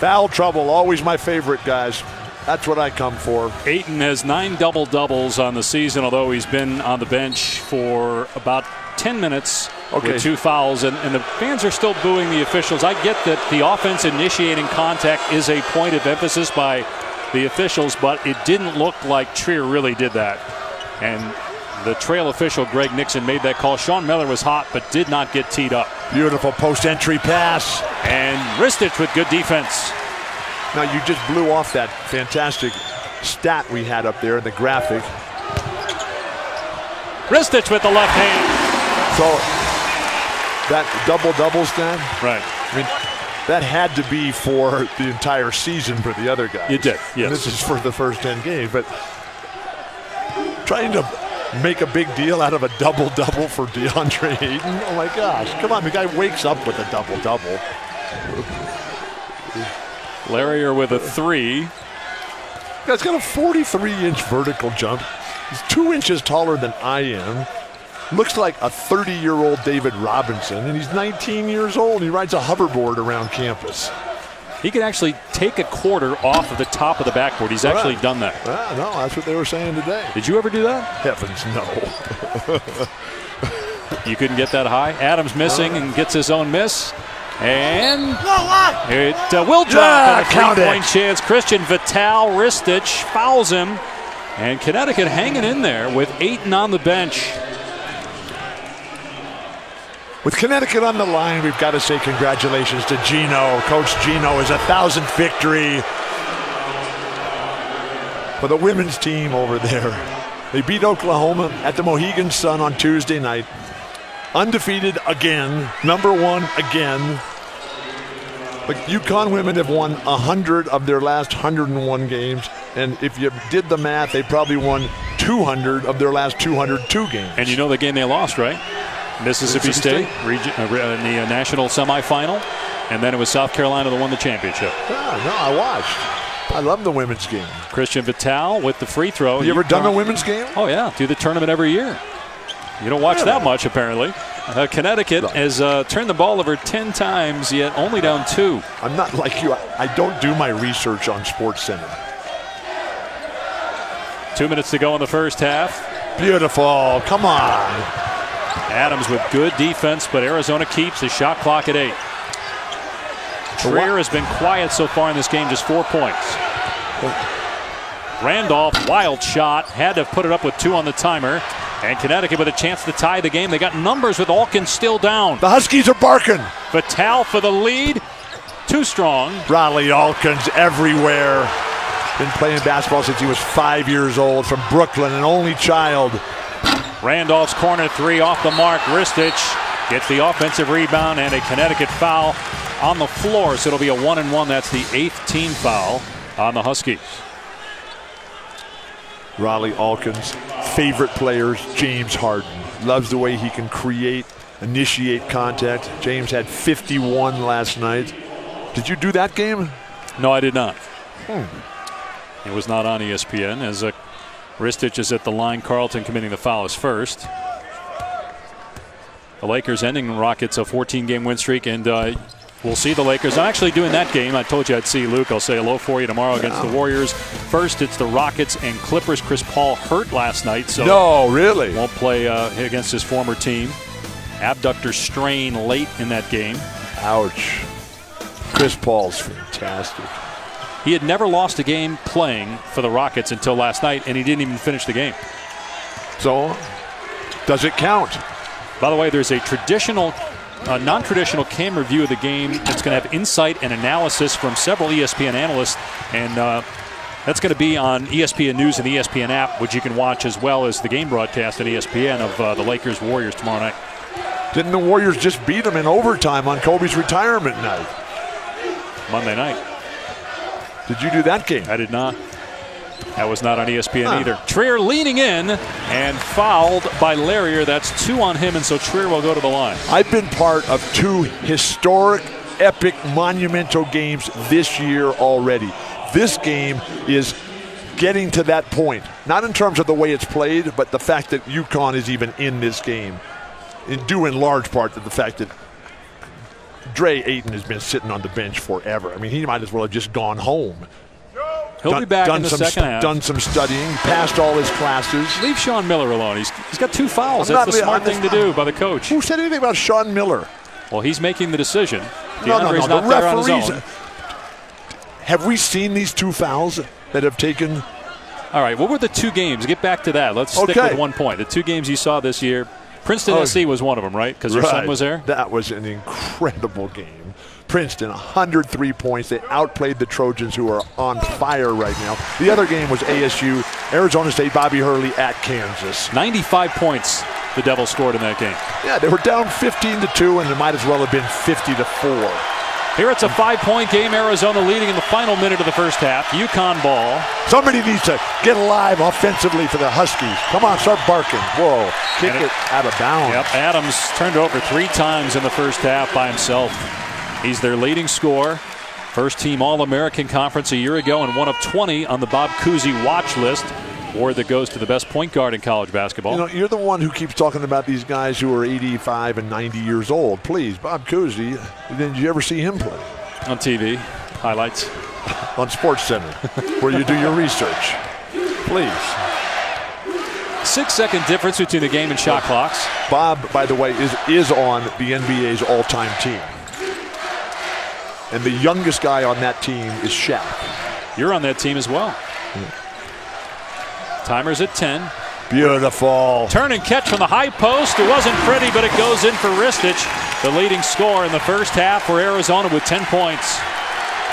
Foul trouble, always my favorite, guys. That's what I come for. Ayton has 9 double-doubles on the season, although he's been on the bench for about 10 minutes with 2 fouls, and the fans are still booing the officials. I get that the offense initiating contact is a point of emphasis by the officials, but it didn't look like Trier really did that. And the trail official, Greg Nixon, made that call. Sean Miller was hot, but did not get teed up. Beautiful post-entry pass. And Ristich with good defense. Now, you just blew off that fantastic stat we had up there in the graphic. Ristich with the left hand. So, that double-double stat? Right. I mean, that had to be for the entire season for the other guys. It did, yes. And this is for the first 10 games. But trying to make a big deal out of a double-double for DeAndre Ayton? Oh, my gosh. Come on, the guy wakes up with a double-double. Larrier with a 3. Guy's got a 43-inch vertical jump. He's 2 inches taller than I am. Looks like a 30-year-old David Robinson, and he's 19 years old. He rides a hoverboard around campus. He can actually take a quarter off of the top of the backboard. He's actually done that. No, that's what they were saying today. Did you ever do that? Heavens, no. You couldn't get that high? Adams missing and gets his own miss. And it will drop on a 3-point chance. Christian Vital Ristich fouls him. And Connecticut hanging in there with Ayton on the bench. With Connecticut on the line, we've got to say congratulations to Gino. Coach Gino is 1,000th victory. for the women's team over there. They beat Oklahoma at the Mohegan Sun on Tuesday night. Undefeated again, #1 again. The UConn women have won 100 of their last 101 games, and if you did the math, they probably won 200 of their last 202 games. And you know the game they lost, right? Mississippi State in the national semifinal, and then it was South Carolina that won the championship. Yeah, no, I watched. I love the women's game. Christian Vitale with the free throw. You ever done the women's game? Oh, yeah. Do the tournament every year. You don't watch that much, apparently. Connecticut has turned the ball over 10 times, yet only down 2. I'm not like you. I don't do my research on SportsCenter. 2 minutes to go in the first half. Beautiful. Come on. Adams with good defense, but Arizona keeps the shot clock at 8. Trier has been quiet so far in this game, just 4 points. Randolph, wild shot, had to put it up with 2 on the timer. And Connecticut with a chance to tie the game. They got numbers with Alkins still down. The Huskies are barking. Vitale for the lead. Too strong. Riley Alkins everywhere. Been playing basketball since he was 5 years old, from Brooklyn, an only child. Randolph's corner 3 off the mark. Ristich gets the offensive rebound and a Connecticut foul on the floor. So it'll be a 1-and-1. That's the 8th team foul on the Huskies. Riley Alkins' favorite players, James Harden. Loves the way he can create, initiate contact. James had 51 last night. Did you do that game? No, I did not. It was not on ESPN, as Ristich is at the line. Carlton committing the foul is first. The Lakers ending the Rockets a 14-game win streak, and we'll see the Lakers. I'm actually doing that game. I told you I'd see Luke. I'll say hello for you tomorrow against the Warriors. First, it's the Rockets and Clippers. Chris Paul hurt last night, so no, really won't play against his former team. Abductor strain late in that game. Ouch. Chris Paul's fantastic. He had never lost a game playing for the Rockets until last night, and he didn't even finish the game. So, does it count? By the way, there's a non-traditional camera view of the game that's going to have insight and analysis from several ESPN analysts, and that's going to be on ESPN News and the ESPN app, which you can watch as well as the game broadcast on ESPN of the Lakers-Warriors tomorrow night. Didn't the Warriors just beat them in overtime on Kobe's retirement night? Monday night. Did you do that game? I did not. That was not on ESPN either. Trier leaning in and fouled by Larrier. That's 2 on him, and so Trier will go to the line. I've been part of 2 historic, epic, monumental games this year already. This game is getting to that point, not in terms of the way it's played, but the fact that UConn is even in this game, due in large part to the fact that Dre Ayton has been sitting on the bench forever. I mean, he might as well have just gone home. He'll be back in the second half. Done some studying, passed all his classes. Leave Sean Miller alone. He's got 2 fouls. That's the smart thing to do by the coach. Who said anything about Sean Miller? Well, he's making the decision. No. Not The there on his referees. own. Have we seen these 2 fouls that have taken? All right, what were the 2 games? Get back to that. Let's stick with 1 point. The 2 games you saw this year. Princeton SC was one of them, right? Because your son was there? That was an incredible game. Princeton, 103 points. They outplayed the Trojans, who are on fire right now. The other game was ASU, Arizona State, Bobby Hurley at Kansas. 95 points the Devils scored in that game. Yeah, they were down 15-2, and it might as well have been 50-4. Here it's a 5-point game. Arizona leading in the final minute of the first half. UConn ball. Somebody needs to get alive offensively for the Huskies. Come on, start barking. Whoa, kick it out of bounds. Yep, Adams turned over 3 times in the first half by himself. He's their leading scorer. First team All-American Conference a year ago and one of 20 on the Bob Cousy watch list. Award that goes to the best point guard in college basketball. You know, you're the one who keeps talking about these guys who are 85 and 90 years old. Please, Bob Cousy, did you ever see him play? On TV, highlights. On SportsCenter, where you do your research. Please. 6-second difference between the game and shot clocks. Bob, by the way, is on the NBA's all-time team. And the youngest guy on that team is Shaq. You're on that team as well. Timer's at 10. Beautiful. Turn and catch from the high post. It wasn't pretty, but it goes in for Ristich, the leading scorer in the first half for Arizona with 10 points.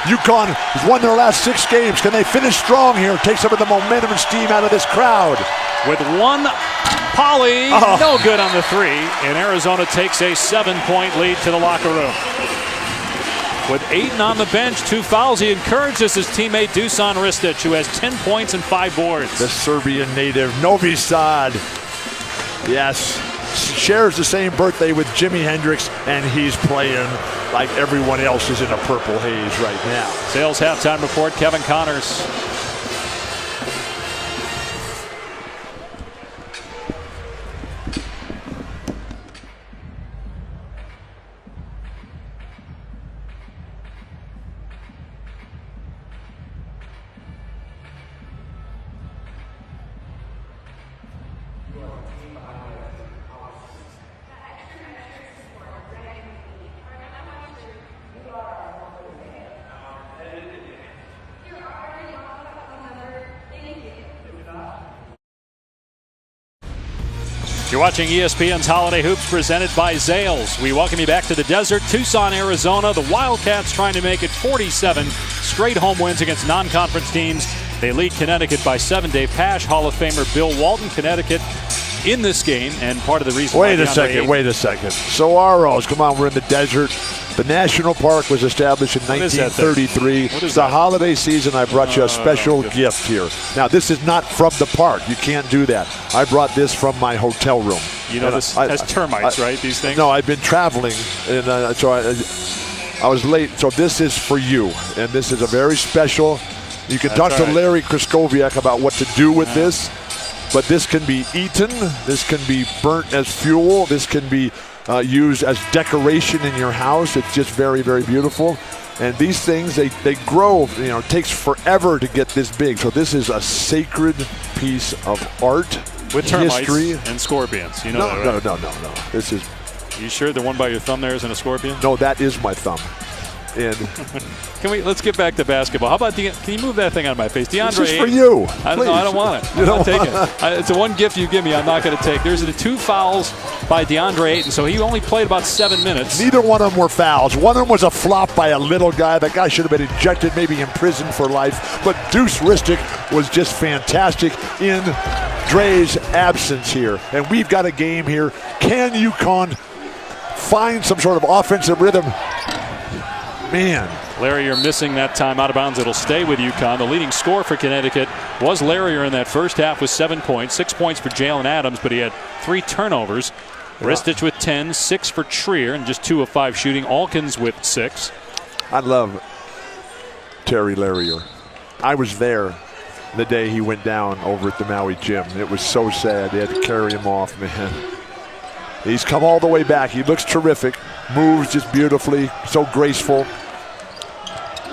UConn has won their last 6 games. Can they finish strong here? Take some of the momentum and steam out of this crowd. With one Polly, no good on the 3, and Arizona takes a 7-point lead to the locker room. With Ayton on the bench, 2 fouls, he encourages his teammate Dusan Ristic, who has 10 points and 5 boards. The Serbian native, Novi Sad. Yes, shares the same birthday with Jimi Hendrix, and he's playing like everyone else is in a purple haze right now. Sales halftime report, Kevin Connors. You're watching ESPN's Holiday Hoops presented by Zales. We welcome you back to the desert, Tucson, Arizona. The Wildcats trying to make it 47 straight home wins against non-conference teams. They lead Connecticut by 7. Dave Pasch, Hall of Famer Bill Walton, Connecticut in this game, and part of the reason wait a second. Saguaros, come on, we're in the desert. The national park was established in 1933. It's the holiday season. I brought you a special gift here. Now, this is not from the park. You can't do that. I brought this from my hotel room. You know, this has termites, right, these things? No, I've been traveling, and so I was late. So this is for you, and this is a very special. You can talk to Larry Kraskowiak about what to do with this, but this can be eaten. This can be burnt as fuel. This can be used as decoration in your house. It's just very, very beautiful. And these things, they grow. You know, it takes forever to get this big. So this is a sacred piece of art, with termites history, and scorpions. You know that, right? No. This is. You sure the one by your thumb there isn't a scorpion? No, that is my thumb. And let's get back to basketball. How about can you move that thing out of my face? DeAndre, this is for you. I don't want it. I'm not taking it. It's the one gift you give me I'm not going to take. There's the 2 fouls by DeAndre Ayton, so he only played about 7 minutes. Neither one of them were fouls. One of them was a flop by a little guy. That guy should have been ejected, maybe in prison for life. But Deuce Ristic was just fantastic in Dre's absence here. And we've got a game here. Can UConn find some sort of offensive rhythm? Man. Larry, you're missing that time out of bounds. It'll stay with UConn. The leading scorer for Connecticut was Larrier in that first half with 7 points. 6 points for Jalen Adams, but he had 3 turnovers. Ristic with 10, 6 for Trier, and just 2 of 5 shooting. Alkins with 6. I love Terry Larrier. I was there the day he went down over at the Maui gym. It was so sad. They had to carry him off, man. He's come all the way back. He looks terrific. Moves just beautifully. So graceful.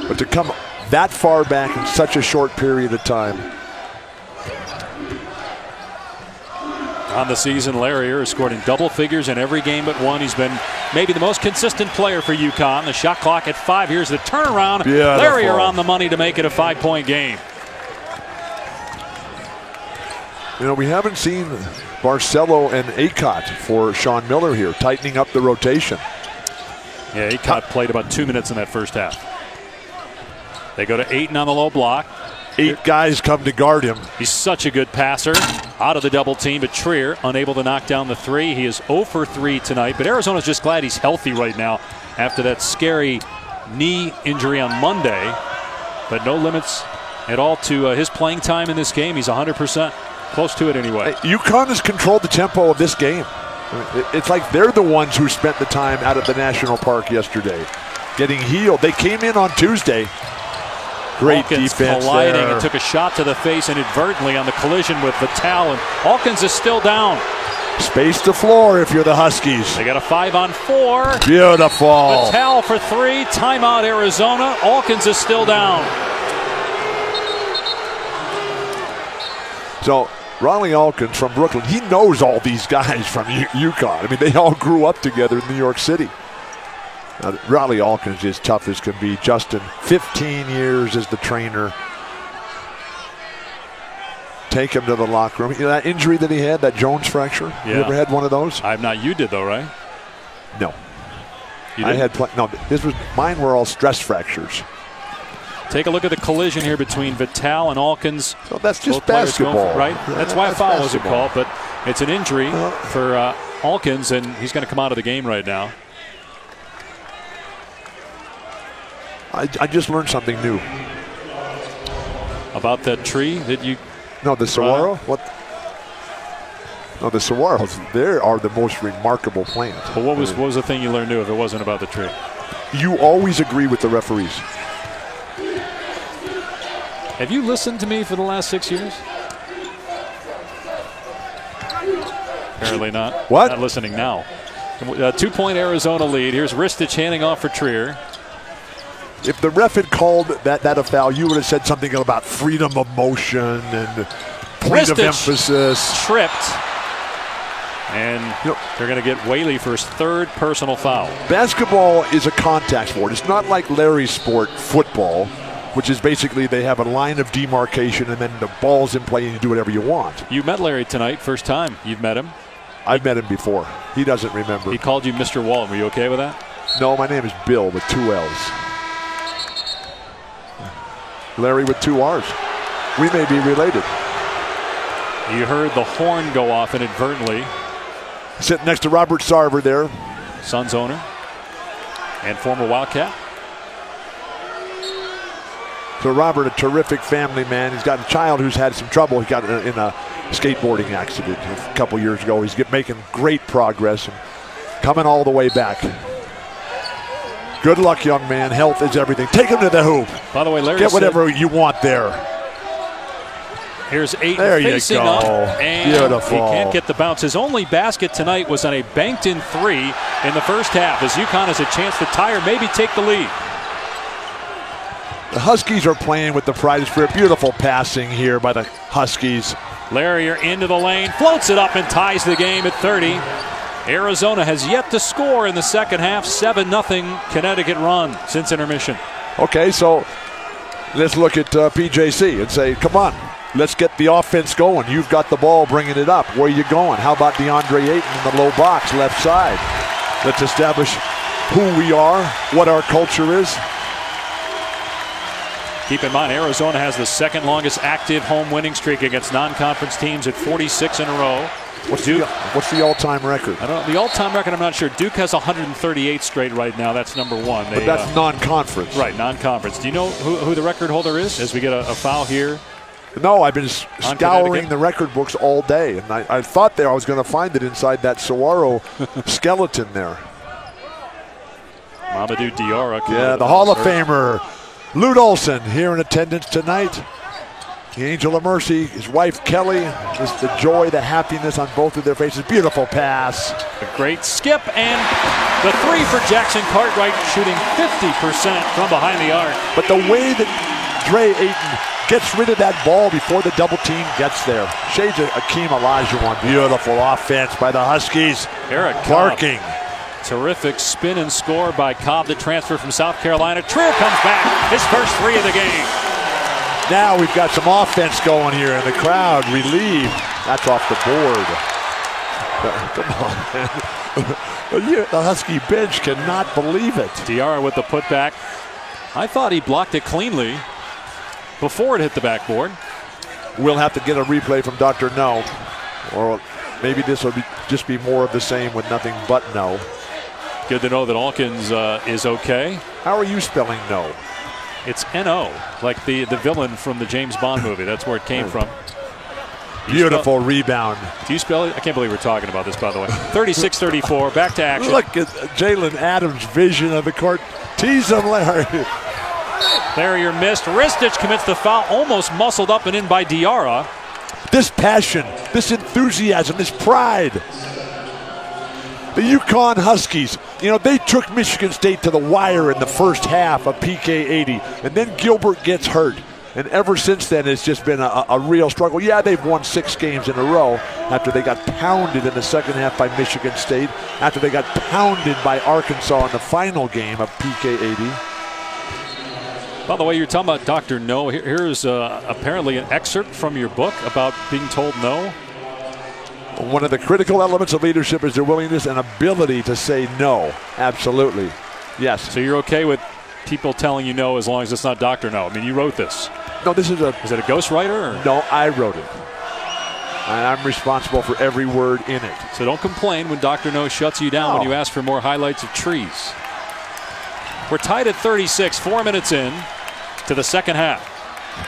But to come that far back in such a short period of time. On the season, Larrier has scored in double figures in every game but one. He's been maybe the most consistent player for UConn. The shot clock at 5. Here's the turnaround. Beautiful. Larrier on the money to make it a 5-point game. You know, we haven't seen Barcelo and Acott for Sean Miller here, tightening up the rotation. Yeah, Acott played about 2 minutes in that first half. They go to Ayton on the low block. 8 guys come to guard him. He's such a good passer. Out of the double team, but Trier unable to knock down the 3. He is 0 for 3 tonight, but Arizona's just glad he's healthy right now after that scary knee injury on Monday. But no limits at all to his playing time in this game. He's 100%. Close to it anyway. UConn has controlled the tempo of this game. It's like they're the ones who spent the time out at the national park yesterday, getting healed. They came in on Tuesday. Great Alkins defense colliding there. and took a shot to the face inadvertently on the collision with Vitale, and Alkins is still down. Space to floor if you're the Huskies. They got a 5-on-4. Beautiful. Vitale for 3. Timeout Arizona. Alkins is still down. So Ronnie Alkins from Brooklyn, he knows all these guys from UConn. I mean, they all grew up together in New York City. Riley Alkins is tough as can be. Justin, 15 years as the trainer. Take him to the locker room. You know that injury that he had, that Jones fracture? Yeah. You ever had one of those? I've not. You did though, right? No. You I had no. Mine were all stress fractures. Take a look at the collision here between Vital and Alkins. So that's just Both players basketball. Right? That's why a foul wasn't basketball. called, but it's an injury for Alkins, and he's going to come out of the game right now. I just learned something new. About that tree that you... No, the saguaro? What? No, the saguaros, they are the most remarkable plant. But what was the thing you learned new if it wasn't about the tree? You always agree with the referees. Have you listened to me for the last 6 years? Apparently not. What? Not listening now. 2-point Arizona lead. Here's Ristich handing off for Trier. If the ref had called that a foul, you would have said something about freedom of motion and point of emphasis. Tripped. And they're going to get Whaley for his third personal foul. Basketball is a contact sport. It's not like Larry's sport, football, which is basically they have a line of demarcation and then the ball's in play and you do whatever you want. You met Larry tonight, first time you've met him. I've met him before. He doesn't remember. He called you Mr. Walton. Were you okay with that? No, my name is Bill with 2 L's. Larry with 2 R's. We may be related. You heard the horn go off inadvertently. Sitting next to Robert Sarver there. Suns owner and former Wildcat. So Robert, a terrific family man. He's got a child who's had some trouble. He got in a skateboarding accident a couple years ago. He's making great progress and coming all the way back. Good luck, young man. Health is everything. Take him to the hoop. By the way, Larry get whatever you want there. Here's Ayton there facing you go. up, and beautiful. He can't get the bounce. His only basket tonight was on a banked-in 3 in the first half, as UConn has a chance to tie or maybe take the lead. The Huskies are playing with the pride of spirit. Beautiful passing here by the Huskies. Larry into the lane, floats it up and ties the game at 30. Arizona has yet to score in the second half. 7-0 Connecticut run since intermission. Okay, so let's look at PJC and say, come on, let's get the offense going. You've got the ball, bringing it up. Where are you going? How about DeAndre Ayton in the low box, left side? Let's establish who we are, what our culture is. Keep in mind, Arizona has the second longest active home winning streak against non-conference teams at 46 in a row. What's the all-time record? I don't know. The all-time record, I'm not sure. Duke has 138 straight right now. That's number 1. But that's non-conference. Right, non-conference. Do you know who the record holder is as we get a foul here? No, I've been scouring the record books all day, and I thought I was going to find it inside that saguaro skeleton there. Mamadou Diarra. Yeah, the Hall of Famer, Lute Olson, here in attendance tonight. The Angel of Mercy, his wife Kelly, just the joy, the happiness on both of their faces. Beautiful pass. A great skip, and the 3 for Jackson Cartwright, shooting 50% from behind the arc. But the way that Dre Ayton gets rid of that ball before the double team gets there. Shades of Akeem Olajuwon. Beautiful offense by the Huskies. Eric Clarking. Terrific spin and score by Cobb, the transfer from South Carolina. Trier comes back, his first 3 of the game. Now we've got some offense going here, and the crowd relieved. That's off the board. Come on, man. The Husky bench cannot believe it. Diarra with the putback. I thought he blocked it cleanly before it hit the backboard. We'll have to get a replay from Dr. No, or maybe this will just be more of the same with nothing but no. Good to know that Alkins is okay. How are you spelling no? It's N-O, like the villain from the James Bond movie. That's where it came from. Beautiful rebound. Do you spell it? I can't believe we're talking about this, by the way. 36-34, back to action. Look at Jalen Adams' vision of the court. Tease him, Larry. Larrier missed. Ristich commits the foul, almost muscled up and in by Diarra. This passion, this enthusiasm, this pride. The UConn Huskies, they took Michigan State to the wire in the first half of PK 80, and then Gilbert gets hurt. And ever since then, it's just been a real struggle. Yeah, they've won 6 games in a row after they got pounded in the second half by Michigan State, after they got pounded by Arkansas in the final game of PK 80. By the way, you're talking about Dr. No. Here's apparently an excerpt from your book about being told no. One of the critical elements of leadership is their willingness and ability to say no. Absolutely. Yes. So you're okay with people telling you no as long as it's not Dr. No. I mean, you wrote this. No, this is a... Is it a ghostwriter? No, I wrote it. And I'm responsible for every word in it. So don't complain when Dr. No shuts you down when you ask for more highlights of trees. We're tied at 36, 4 minutes in to the second half.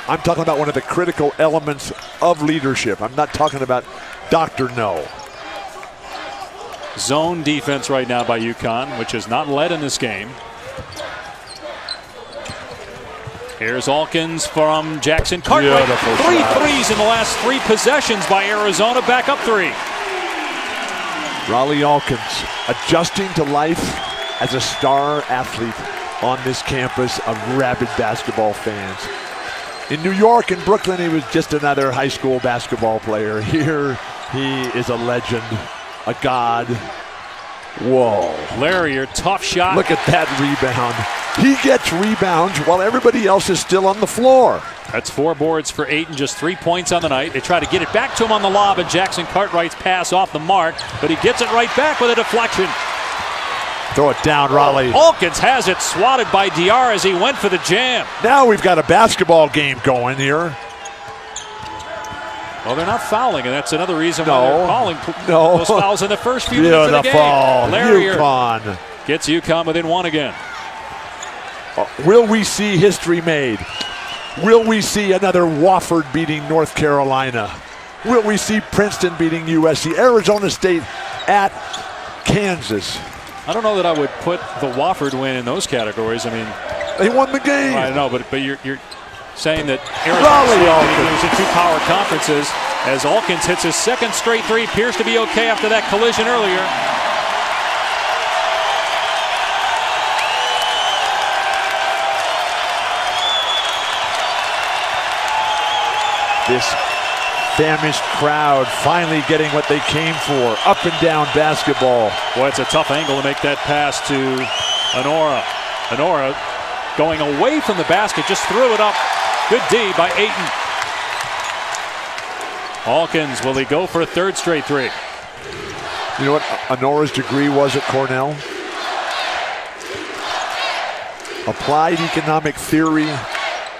I'm talking about one of the critical elements of leadership. I'm not talking about Dr. No. Zone defense right now by UConn, which has not led in this game. Here's Alkins from Jackson Cartwright. Three threes in the last 3 possessions by Arizona. Back up 3. Riley Alkins adjusting to life as a star athlete on this campus of rabid basketball fans. In New York and Brooklyn, he was just another high school basketball player. Here, he is a legend, a god. Whoa. Larrier, tough shot. Look at that rebound. He gets rebounds while everybody else is still on the floor. That's 4 boards for Ayton, just 3 points on the night. They try to get it back to him on the lob, and Jackson Cartwright's pass off the mark, but he gets it right back with a deflection. Throw it down, Raleigh. Alkins has it swatted by DR as he went for the jam. Now we've got a basketball game going here. Well, they're not fouling, and that's another reason why they're calling those fouls in the first few minutes of the game. Beautiful. Larrier UConn gets UConn within 1 again. Will we see history made? Will we see another Wofford beating North Carolina? Will we see Princeton beating USC? Arizona State at Kansas. I don't know that I would put the Wofford win in those categories. I mean, they won the game. I know, but you're saying that Arizona State was in 2 power conferences as Alkins hits his 2nd straight 3. Appears to be okay after that collision earlier. This famished crowd finally getting what they came for. Up and down basketball. Boy, it's a tough angle to make that pass to Honora. Honora going away from the basket, just threw it up. Good D by Ayton. Alkins, will he go for a 3rd straight 3? You know what Honora's degree was at Cornell? Applied economic theory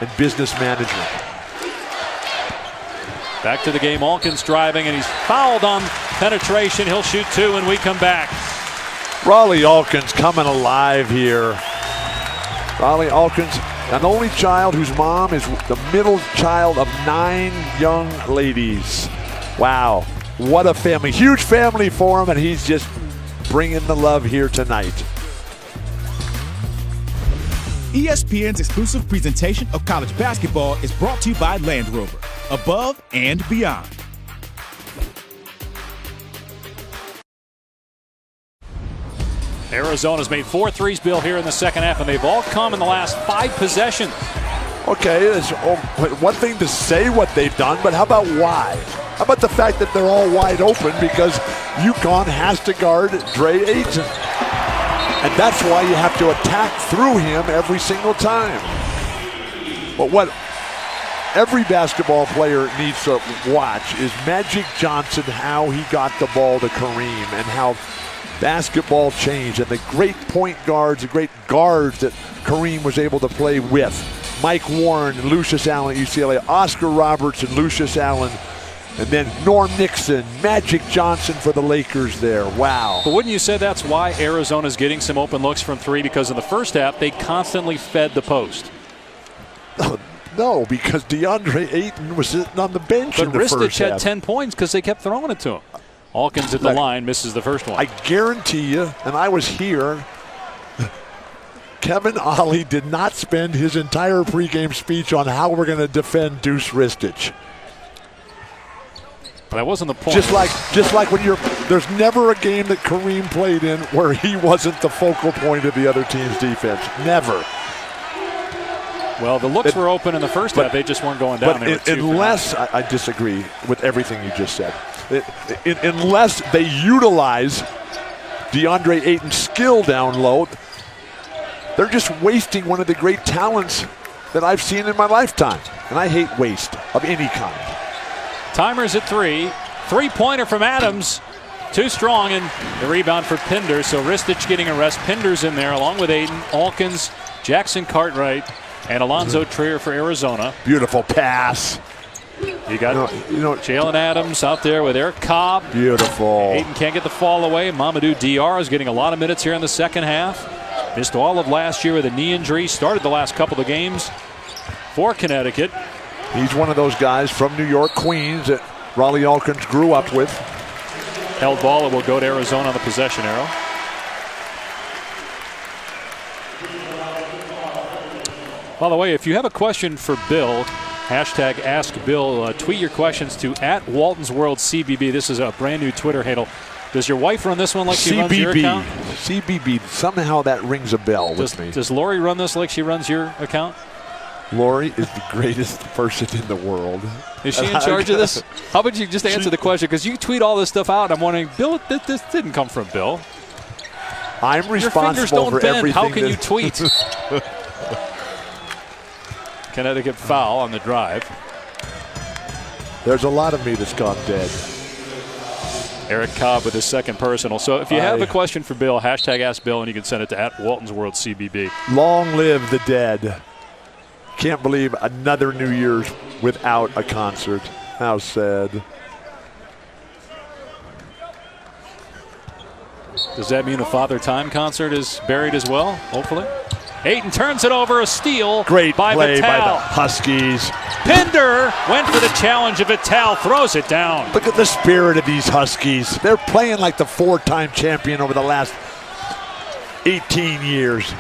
and business management. Back to the game, Alkins driving, and he's fouled on penetration. He'll shoot 2 when we come back. Riley Alkins coming alive here. Riley Alkins, an only child whose mom is the middle child of 9 young ladies. Wow, what a family. Huge family for him, and he's just bringing the love here tonight. ESPN's exclusive presentation of college basketball is brought to you by Land Rover. Above and beyond. Arizona's made 4 threes, Bill, here in the second half, and they've all come in the last 5 possessions. Okay, it's one thing to say what they've done, but how about why? How about the fact that they're all wide open because UConn has to guard Dre Ayton? And that's why you have to attack through him every single time. But what every basketball player needs to watch is Magic Johnson, how he got the ball to Kareem and how basketball changed, and the great point guards, the great guards that Kareem was able to play with. Mike Warren, Lucius Allen at UCLA, Oscar Robertson, Lucius Allen, and then Norm Nixon, Magic Johnson for the Lakers there. Wow. But wouldn't you say that's why Arizona's getting some open looks from 3? Because in the first half, they constantly fed the post. No, because DeAndre Ayton was sitting on the bench in the first half. But Ristich had 10 points because they kept throwing it to him. Alkins at the line, misses the first one. I guarantee you, and I was here, Kevin Ollie did not spend his entire pregame speech on how we're going to defend Deuce Ristich. But that wasn't the point. Just like when there's never a game that Kareem played in where he wasn't the focal point of the other team's defense. Never. Well, the looks were open in the first half. They just weren't going down. But unless, I disagree with everything you just said. Unless they utilize DeAndre Ayton's skill down low, they're just wasting one of the great talents that I've seen in my lifetime. And I hate waste of any kind. Timer's at 3. 3-pointer from Adams. Too strong, and the rebound for Pinder. So Ristich getting a rest. Pinder's in there along with Ayton. Alkins Jackson Cartwright, and Alonzo Trier for Arizona. Beautiful pass. You got Jalen Adams out there with Eric Cobb. Beautiful. Hayden can't get the fall away. Mamadou Diarra is getting a lot of minutes here in the second half. Missed all of last year with a knee injury. Started the last couple of games for Connecticut. He's one of those guys from New York, Queens that Raleigh Elkins grew up with. Held ball, it will go to Arizona on the possession arrow. By the way, if you have a question for Bill, hashtag Ask Bill, tweet your questions to @WaltonsWorldCBB. This is a brand new Twitter handle. Does your wife run this one like she runs your account? CBB. Somehow that rings a bell with me. Does Lori run this like she runs your account? Lori is the greatest person in the world. Is she in charge of this? How about you just answer the question? Because you tweet all this stuff out. I'm wondering, Bill, this didn't come from Bill. I'm responsible your fingers don't for bend. everything. How can you tweet? Connecticut foul on the drive. There's a lot of me that's gone dead. Eric Cobb with his second personal. So if you have a question for Bill, hashtag Ask Bill, and you can send it to @WaltonsWorldCBB. Long live the dead. Can't believe another New Year's without a concert. How sad. Does that mean a Father Time concert is buried as well, hopefully? Ayton turns it over, a steal. Great by play Vitale. by the Huskies. Pinder went for the challenge of Vitale, throws it down. Look at the spirit of these Huskies. They're playing like the 4-time champion over the last 18 years.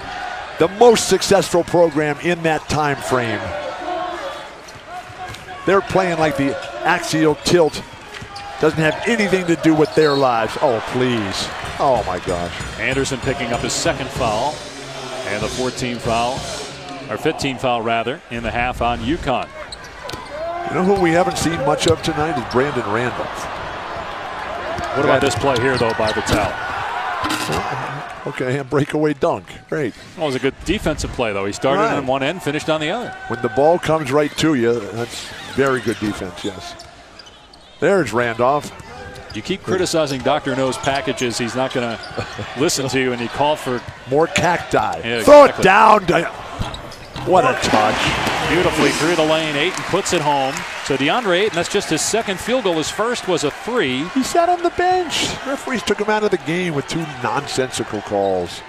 The most successful program in that time frame. They're playing like the axial tilt doesn't have anything to do with their lives. Oh, please. Oh, my gosh. Anderson picking up his second foul. And the 15 foul rather, in the half on UConn. You know who we haven't seen much of tonight is Brandon Randolph. What about this play here, though, by Vitale? Okay, a breakaway dunk. Great. Well, it was a good defensive play, though. He started on one end, finished on the other. When the ball comes right to you, that's very good defense, yes. There's Randolph. You keep criticizing Dr. No's packages, he's not going to listen to you, and he called for more cacti. Yeah, throw it down. What a touch. Beautifully through the lane. Ayton puts it home. So DeAndre Ayton, that's just his second field goal. His first was a 3. He sat on the bench. Referees took him out of the game with 2 nonsensical calls.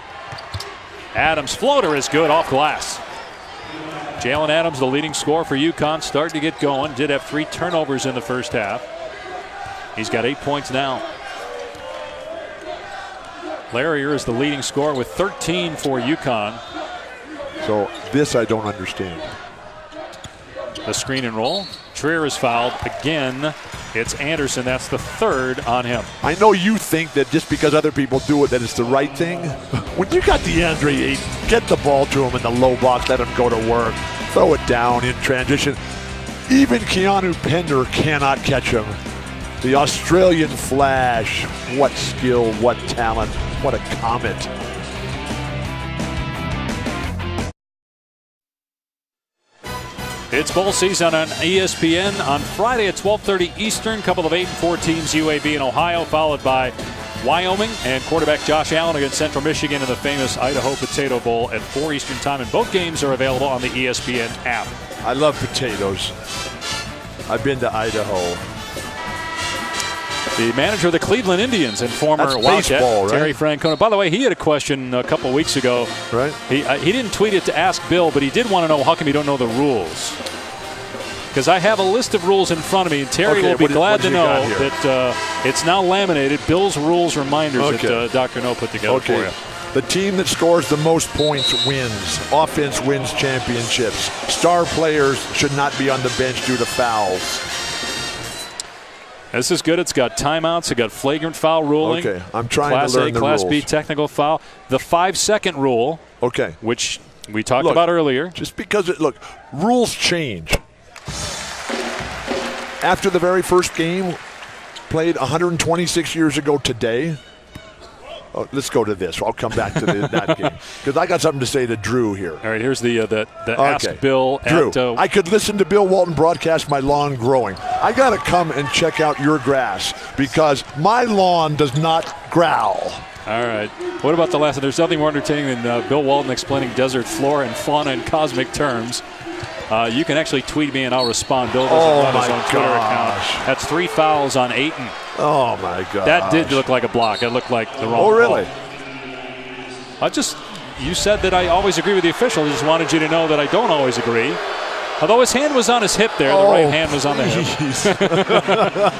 Adams' floater is good off glass. Jalen Adams, the leading scorer for UConn, starting to get going. Did have 3 turnovers in the first half. He's got 8 points now. Larrier is the leading scorer with 13 for UConn. So this I don't understand. The screen and roll. Trier is fouled again. It's Anderson. That's the 3rd on him. I know you think that just because other people do it that it's the right thing. When you got DeAndre Ayton, get the ball to him in the low box, let him go to work. Throw it down in transition. Even Keanu Pender cannot catch him. The Australian Flash. What skill, what talent, what a comet. It's bowl season on ESPN on Friday at 12:30 Eastern. Couple of 8-4 teams, UAB and Ohio, followed by Wyoming and quarterback Josh Allen against Central Michigan in the famous Idaho Potato Bowl at 4 Eastern time. And both games are available on the ESPN app. I love potatoes. I've been to Idaho. The manager of the Cleveland Indians and former Wildcat, right? Terry Francona. By the way, he had a question a couple weeks ago. Right. He didn't tweet it to ask Bill, but he did want to know how come you don't know the rules. Because I have a list of rules in front of me, and Terry will be glad to know that it's now laminated. Bill's rules reminders that Dr. No put together for you. The team that scores the most points wins. Offense wins championships. Star players should not be on the bench due to fouls. This is good. It's got timeouts. It's got flagrant foul ruling. Okay, I'm trying Class to learn A, the Class rules. B technical foul. The 5-second rule. Okay. Which we talked about earlier. Just because rules change. After the very first game, played 126 years ago today. Oh, let's go to this. I'll come back to that game because I got something to say to Drew here. All right, here's the Ask Bill. Drew, I could listen to Bill Walton broadcast my lawn growing. I got to come and check out your grass because my lawn does not growl. All right. What about the last one? There's nothing more entertaining than Bill Walton explaining desert flora and fauna in cosmic terms. You can actually tweet me and I'll respond. Bill doesn't run his own Twitter account. That's 3 fouls on Ayton. Oh, my God. That did look like a block. It looked like the wrong Oh, really? call. You said that I always agree with the official. I just wanted you to know that I don't always agree. Although his hand was on his hip there. The right hand was on the hip.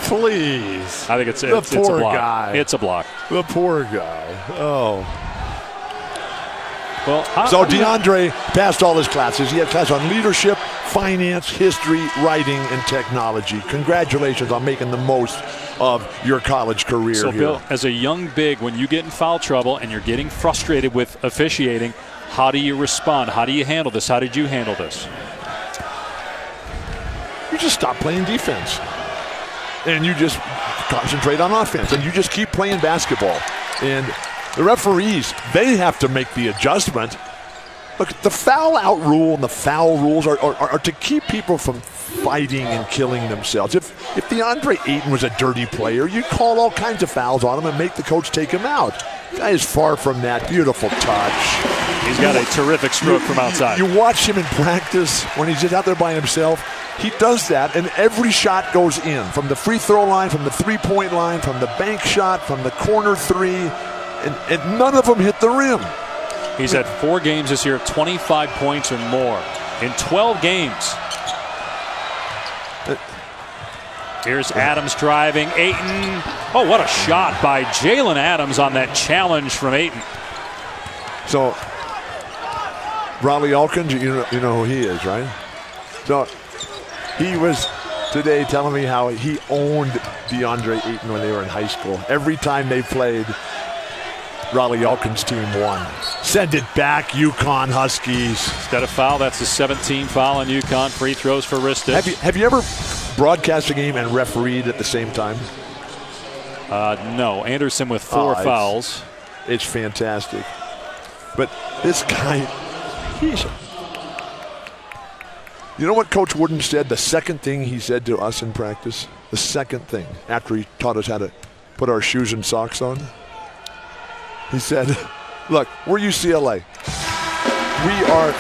Please. I think it's a block. Guy. It's a block. The poor guy. Oh. Well, so DeAndre passed all his classes. He had classes on leadership, finance, history, writing, and technology. Congratulations on making the most of your college career. So, here. Bill, as a young big, when you get in foul trouble and you're getting frustrated with officiating, how do you respond? How do you handle this? How did you handle this? You just stop playing defense. And you just concentrate on offense. And you just keep playing basketball. And the referees, they have to make the adjustment. Look, the foul out rule and the foul rules are to keep people from fighting and killing themselves. If DeAndre Ayton was a dirty player, you'd call all kinds of fouls on him and make the coach take him out. The guy is far from that. Beautiful touch. He's got a terrific stroke from outside. You watch him in practice when he's just out there by himself. He does that, and every shot goes in. From the free throw line, from the three-point line, from the bank shot, from the corner three, and none of them hit the rim. He's had 4 games this year of 25 points or more in 12 games. Here's Adams driving. Ayton. Oh, what a shot by Jalen Adams on that challenge from Ayton. So, Riley Elkins, you know who he is, right? So, he was today telling me how he owned DeAndre Ayton when they were in high school. Every time they played, Riley Elkins' team won. Send it back, UConn Huskies. Got a foul. That's the 17th foul on UConn. Free throws for Ristic. Have you ever broadcast a game and refereed at the same time? No. Anderson with 4 fouls. It's fantastic. But this guy, you know what Coach Wooden said? The second thing he said to us in practice? The second thing, after he taught us how to put our shoes and socks on? He said, look, we're UCLA. We are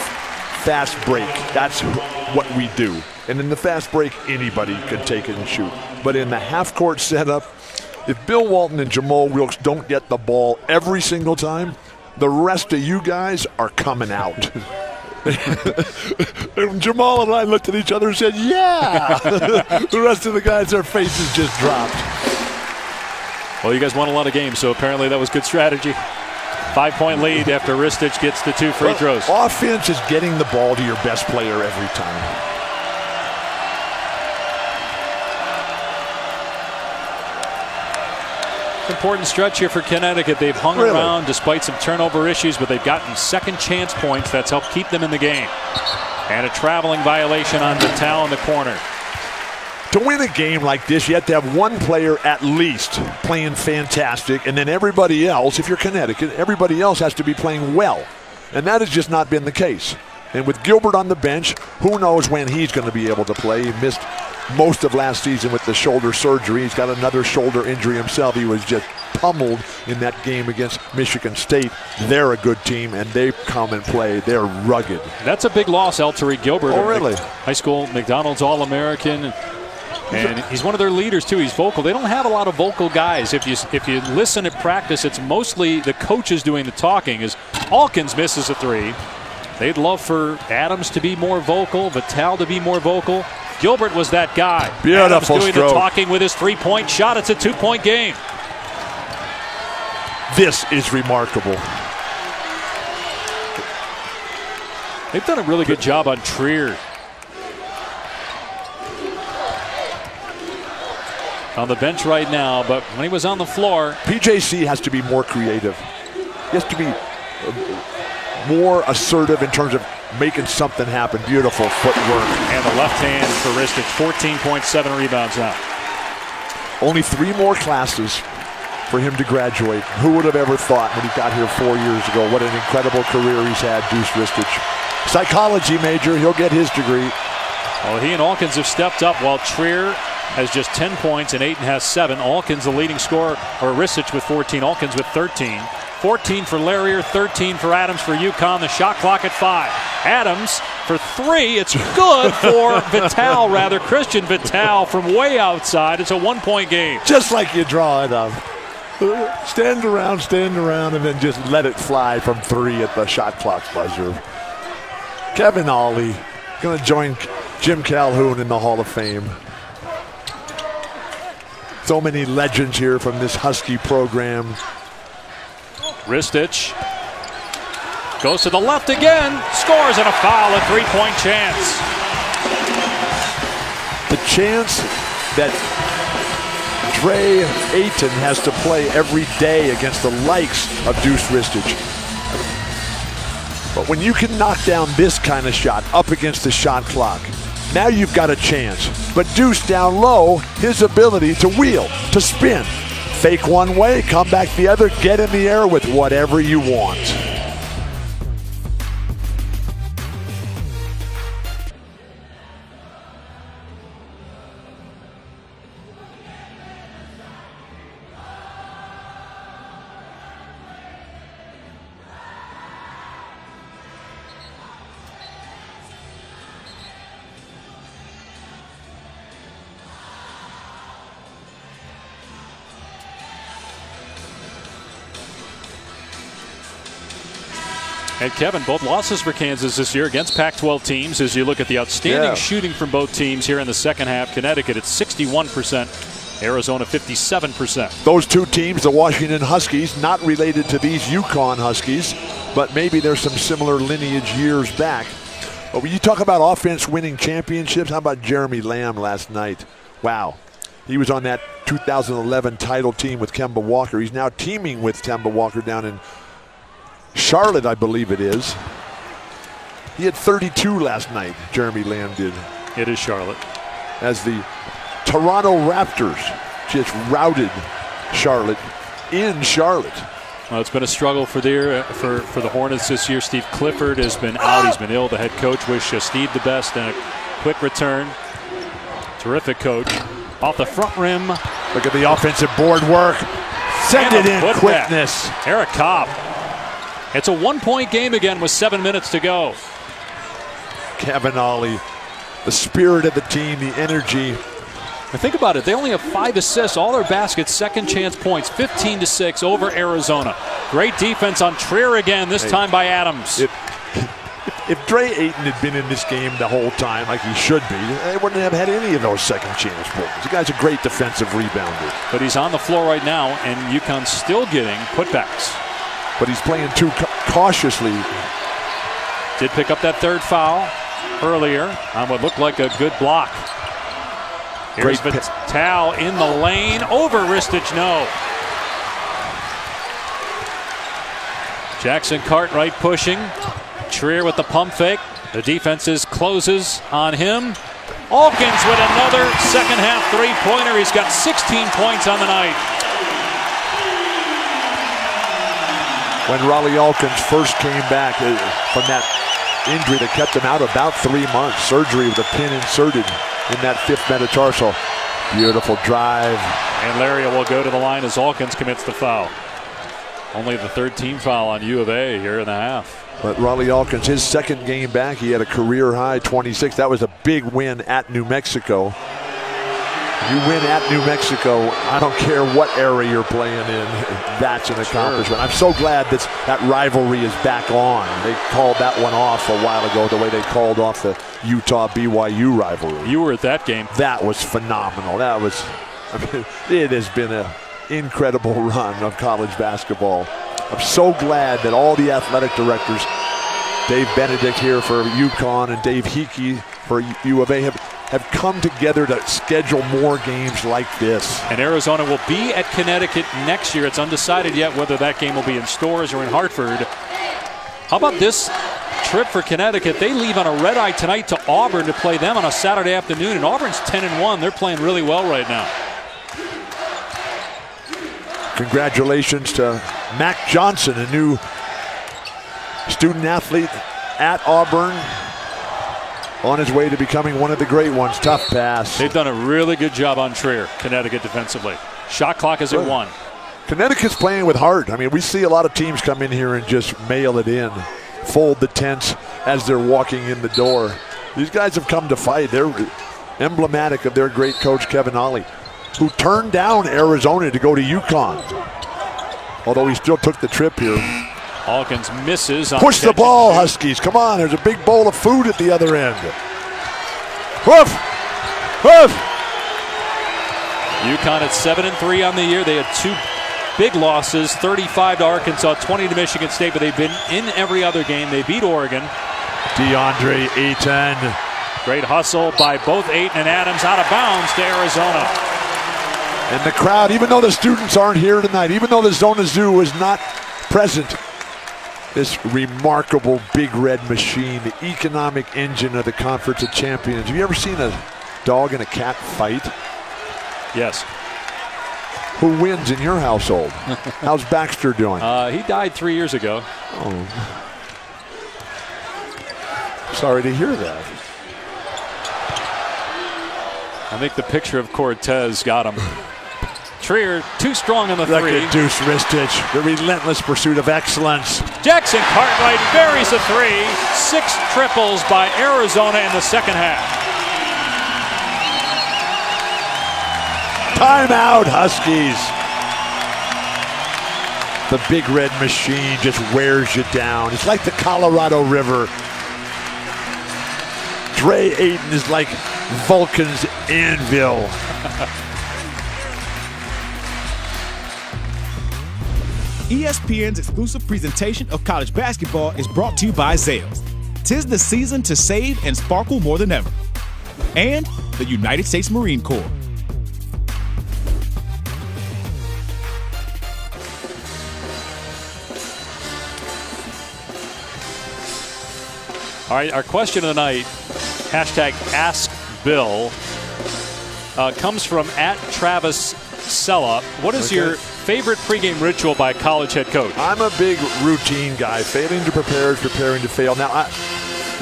fast break. That's what we do. And in the fast break, anybody could take it and shoot. But in the half-court setup, if Bill Walton and Jamal Wilkes don't get the ball every single time, the rest of you guys are coming out. And Jamal and I looked at each other and said, yeah. The rest of the guys, their faces just dropped. Well, you guys won a lot of games, so apparently that was good strategy. 5-point lead after Ristic gets the 2 free throws. Offense is getting the ball to your best player every time. Important stretch here for Connecticut. They've hung around despite some turnover issues, but they've gotten second chance points. That's helped keep them in the game. And a traveling violation on Vitale in the corner. To win a game like this, you have to have one player at least playing fantastic, and then everybody else, if you're Connecticut, everybody else has to be playing well. And that has just not been the case. And with Gilbert on the bench, who knows when he's going to be able to play. He missed most of last season with the shoulder surgery. He's got another shoulder injury himself. He was just pummeled in that game against Michigan State. They're a good team, and they come and play. They're rugged. That's a big loss, Tariq Gilbert. Oh, really? High school McDonald's All-American. And he's one of their leaders, too. He's vocal. They don't have a lot of vocal guys. If you listen at practice, it's mostly the coaches doing the talking. As Alkins misses a 3. They'd love for Adams to be more vocal, Vitale to be more vocal. Gilbert was that guy. Beautiful Adams doing stroke. the talking with his 3-point shot. It's a 2-point game. This is remarkable. They've done a really good job on Trier. On the bench right now, but when he was on the floor. PJC has to be more creative. He has to be more assertive in terms of making something happen. Beautiful footwork. And the left hand for Ristic, 14.7 rebounds now. Only 3 more classes for him to graduate. Who would have ever thought when he got here 4 years ago? What an incredible career he's had, Deuce Ristic. Psychology major, he'll get his degree. Well, he and Alkins have stepped up while Trier has just 10 points and Ayton has 7. Alkins the leading scorer, or Risich with 14, Alkins with 13. 14 for Larrier, 13 for Adams for UConn. The shot clock at 5. Adams for 3. It's good for Christian Vital from way outside. It's a 1-point game. Just like you draw it up. Stand around, and then just let it fly from 3 at the shot clock buzzer. Kevin Ollie going to join Jim Calhoun in the Hall of Fame. So many legends here from this Husky program. Ristic goes to the left again, scores, and a foul, a 3-point chance. The chance that Dre Ayton has to play every day against the likes of Deuce Ristic. But when you can knock down this kind of shot up against the shot clock, now you've got a chance. But Deuce down low, his ability to wheel, to spin, fake one way, come back the other, get in the air with whatever you want. And Kevin, both losses for Kansas this year against Pac-12 teams. As you look at the outstanding shooting from both teams here in the second half, Connecticut at 61%, Arizona 57%. Those two teams, the Washington Huskies, not related to these UConn Huskies, but maybe there's some similar lineage years back. But when you talk about offense winning championships, how about Jeremy Lamb last night? Wow. He was on that 2011 title team with Kemba Walker. He's now teaming with Kemba Walker down in Charlotte, I believe it is. He had 32 last night, Jeremy Lamb did. It is Charlotte. As the Toronto Raptors just routed Charlotte in Charlotte. Well, it's been a struggle for the Hornets this year. Steve Clifford has been out. He's been ill. The head coach wished Steve the best and a quick return. Terrific coach. Off the front rim. Look at the offensive board work. Send it in quickness. Eric Kopp. It's a 1-point game again with 7 minutes to go. Kevin Ollie, the spirit of the team, the energy. And think about it. They only have 5 assists. All their baskets, second chance points, 15-6 over Arizona. Great defense on Trier again, this time by Adams. If Dre Ayton had been in this game the whole time like he should be, they wouldn't have had any of those second chance points. The guy's a great defensive rebounder. But he's on the floor right now, and UConn's still getting putbacks. But he's playing too cautiously. Did pick up that third foul earlier on what looked like a good block. Here's Vital in the lane, over Ristic, no. Jackson Cartwright pushing. Trier with the pump fake. The defense closes on him. Alkins with another second half three-pointer. He's got 16 points on the night. When Riley Alkins first came back from that injury that kept him out about 3 months, surgery with a pin inserted in that 5th metatarsal. Beautiful drive. And Larrier will go to the line as Alkins commits the foul. Only the 3rd team foul on U of A here in the half. But Riley Alkins, his 2nd game back, he had a career high 26. That was a big win at New Mexico. You win at New Mexico, I don't care what era you're playing in, that's an accomplishment. I'm so glad that rivalry is back on. They called that one off a while ago, the way they called off the Utah-BYU rivalry. You were at that game. That was phenomenal. It has been an incredible run of college basketball. I'm so glad that all the athletic directors, Dave Benedict here for UConn and Dave Hickey for U of A, have come together to schedule more games like this. And Arizona will be at Connecticut next year. It's undecided yet whether that game will be in Storrs or in Hartford. How about this trip for Connecticut? They leave on a red-eye tonight to Auburn to play them on a Saturday afternoon, and Auburn's 10-1. They're playing really well right now. Congratulations to Mac Johnson, a new student athlete at Auburn. on his way to becoming one of the great ones. Tough pass. They've done a really good job on Trier, Connecticut defensively. Shot clock is at 1. Connecticut's playing with heart. I mean, we see a lot of teams come in here and just mail it in, fold the tents as they're walking in the door. These guys have come to fight. They're emblematic of their great coach, Kevin Ollie, who turned down Arizona to go to UConn. Although he still took the trip here. Hawkins misses on Push the ball, Huskies. Come on, there's a big bowl of food at the other end. Woof! Woof! UConn at 7-3 on the year. They had 2 big losses, 35 to Arkansas, 20 to Michigan State, but they've been in every other game. They beat Oregon. DeAndre Ayton. Great hustle by both Ayton and Adams, out of bounds to Arizona. And the crowd, even though the students aren't here tonight, even though the Zona Zoo is not present, this remarkable big red machine, the economic engine of the Conference of Champions. Have you ever seen a dog and a cat fight? Yes. Who wins in your household? How's Baxter doing? He died 3 years ago. Oh. Sorry to hear that. I think the picture of Cortez got him. Trier too strong on the 3. Like a Deuce Ristich, the relentless pursuit of excellence. Jackson Cartwright buries a 3. 6 triples by Arizona in the second half. Timeout, Huskies. The big red machine just wears you down. It's like the Colorado River. Dre Ayton is like Vulcan's anvil. ESPN's exclusive presentation of college basketball is brought to you by Zales. 'Tis the season to save and sparkle more than ever. And the United States Marine Corps. All right, our question of the night, #AskBill, comes from @TravisSella. What is your favorite pregame ritual by a college head coach? I'm a big routine guy. Failing to prepare is preparing to fail. Now,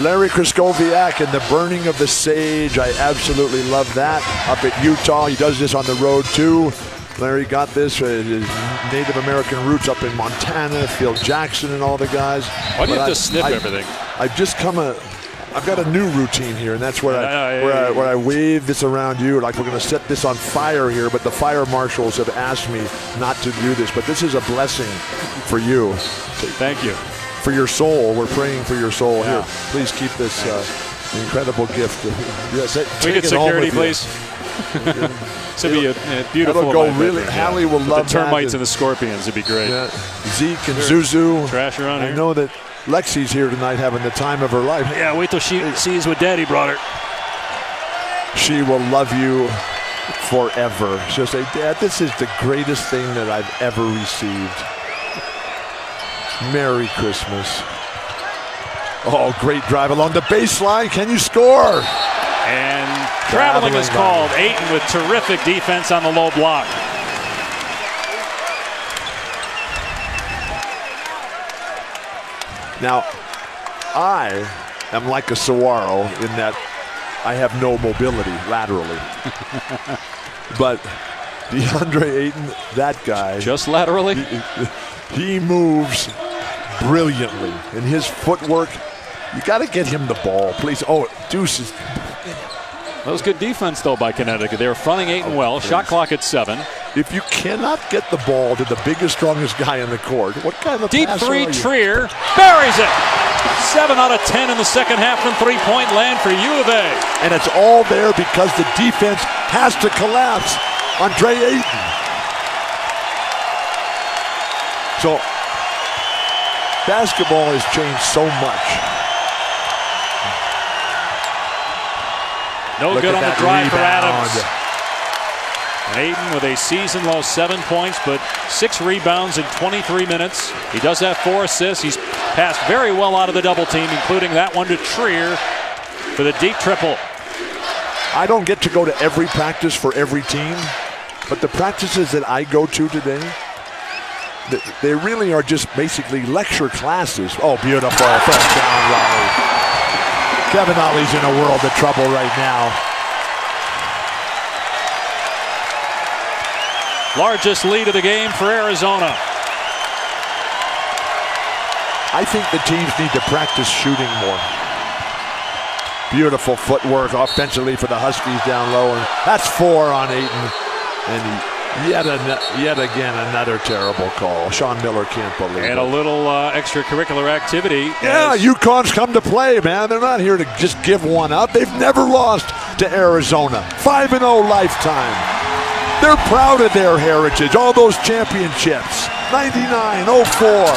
Larry Kraskowiak and the burning of the sage, I absolutely love that. Up at Utah, he does this on the road too. Larry got this, his Native American roots up in Montana, Phil Jackson and all the guys. Why do you have to sniff everything? I've got a new routine here, and that's where I wave this around you. Like we're going to set this on fire here, but the fire marshals have asked me not to do this. But this is a blessing for you. Thank you. For your soul. We're praying for your soul. Yeah. Here, please keep this incredible gift. Yes, we get security, please. This would be a beautiful. That'll go really. Hallie will love the termites and the scorpions. It'd be great. Yeah. Zeke and Zuzu. Trash around here. I know that Lexi's here tonight having the time of her life. Yeah, wait till she sees what Daddy brought her. She will love you forever. She'll say, Dad, this is the greatest thing that I've ever received. Merry Christmas. Oh, great drive along the baseline. Can you score? And traveling is called. Ayton with terrific defense on the low block. Now, I am like a saguaro in that I have no mobility laterally. But DeAndre Ayton, that guy. Just laterally? He moves brilliantly. And his footwork, you got to get him the ball, please. Oh, Deuce is. That was good defense, though, by Connecticut. They were fronting Ayton well. Please. Shot clock at 7. If you cannot get the ball to the biggest, strongest guy on the court, what kind of deep 3, Trier buries it. 7 out of 10 in the second half from three-point land for U of A. And it's all there because the defense has to collapse on Dre Ayton. So, basketball has changed so much. No good on the drive for Adams. And Ayton with a season-low 7 points, but 6 rebounds in 23 minutes. He does have 4 assists. He's passed very well out of the double team, including that one to Trier for the deep triple. I don't get to go to every practice for every team, but the practices that I go to today, they really are just basically lecture classes. Oh, beautiful. First down, Riley. Kevin Ollie's in a world of trouble right now. Largest lead of the game for Arizona. I think the teams need to practice shooting more. Beautiful footwork offensively for the Huskies down low, and that's 4 on Ayton. And yet again another terrible call. Sean Miller can't believe it. And a little extracurricular activity. Yeah, UConn's come to play, man. They're not here to just give one up. They've never lost to Arizona. 5-0 lifetime. They're proud of their heritage, all those championships. 99, 04.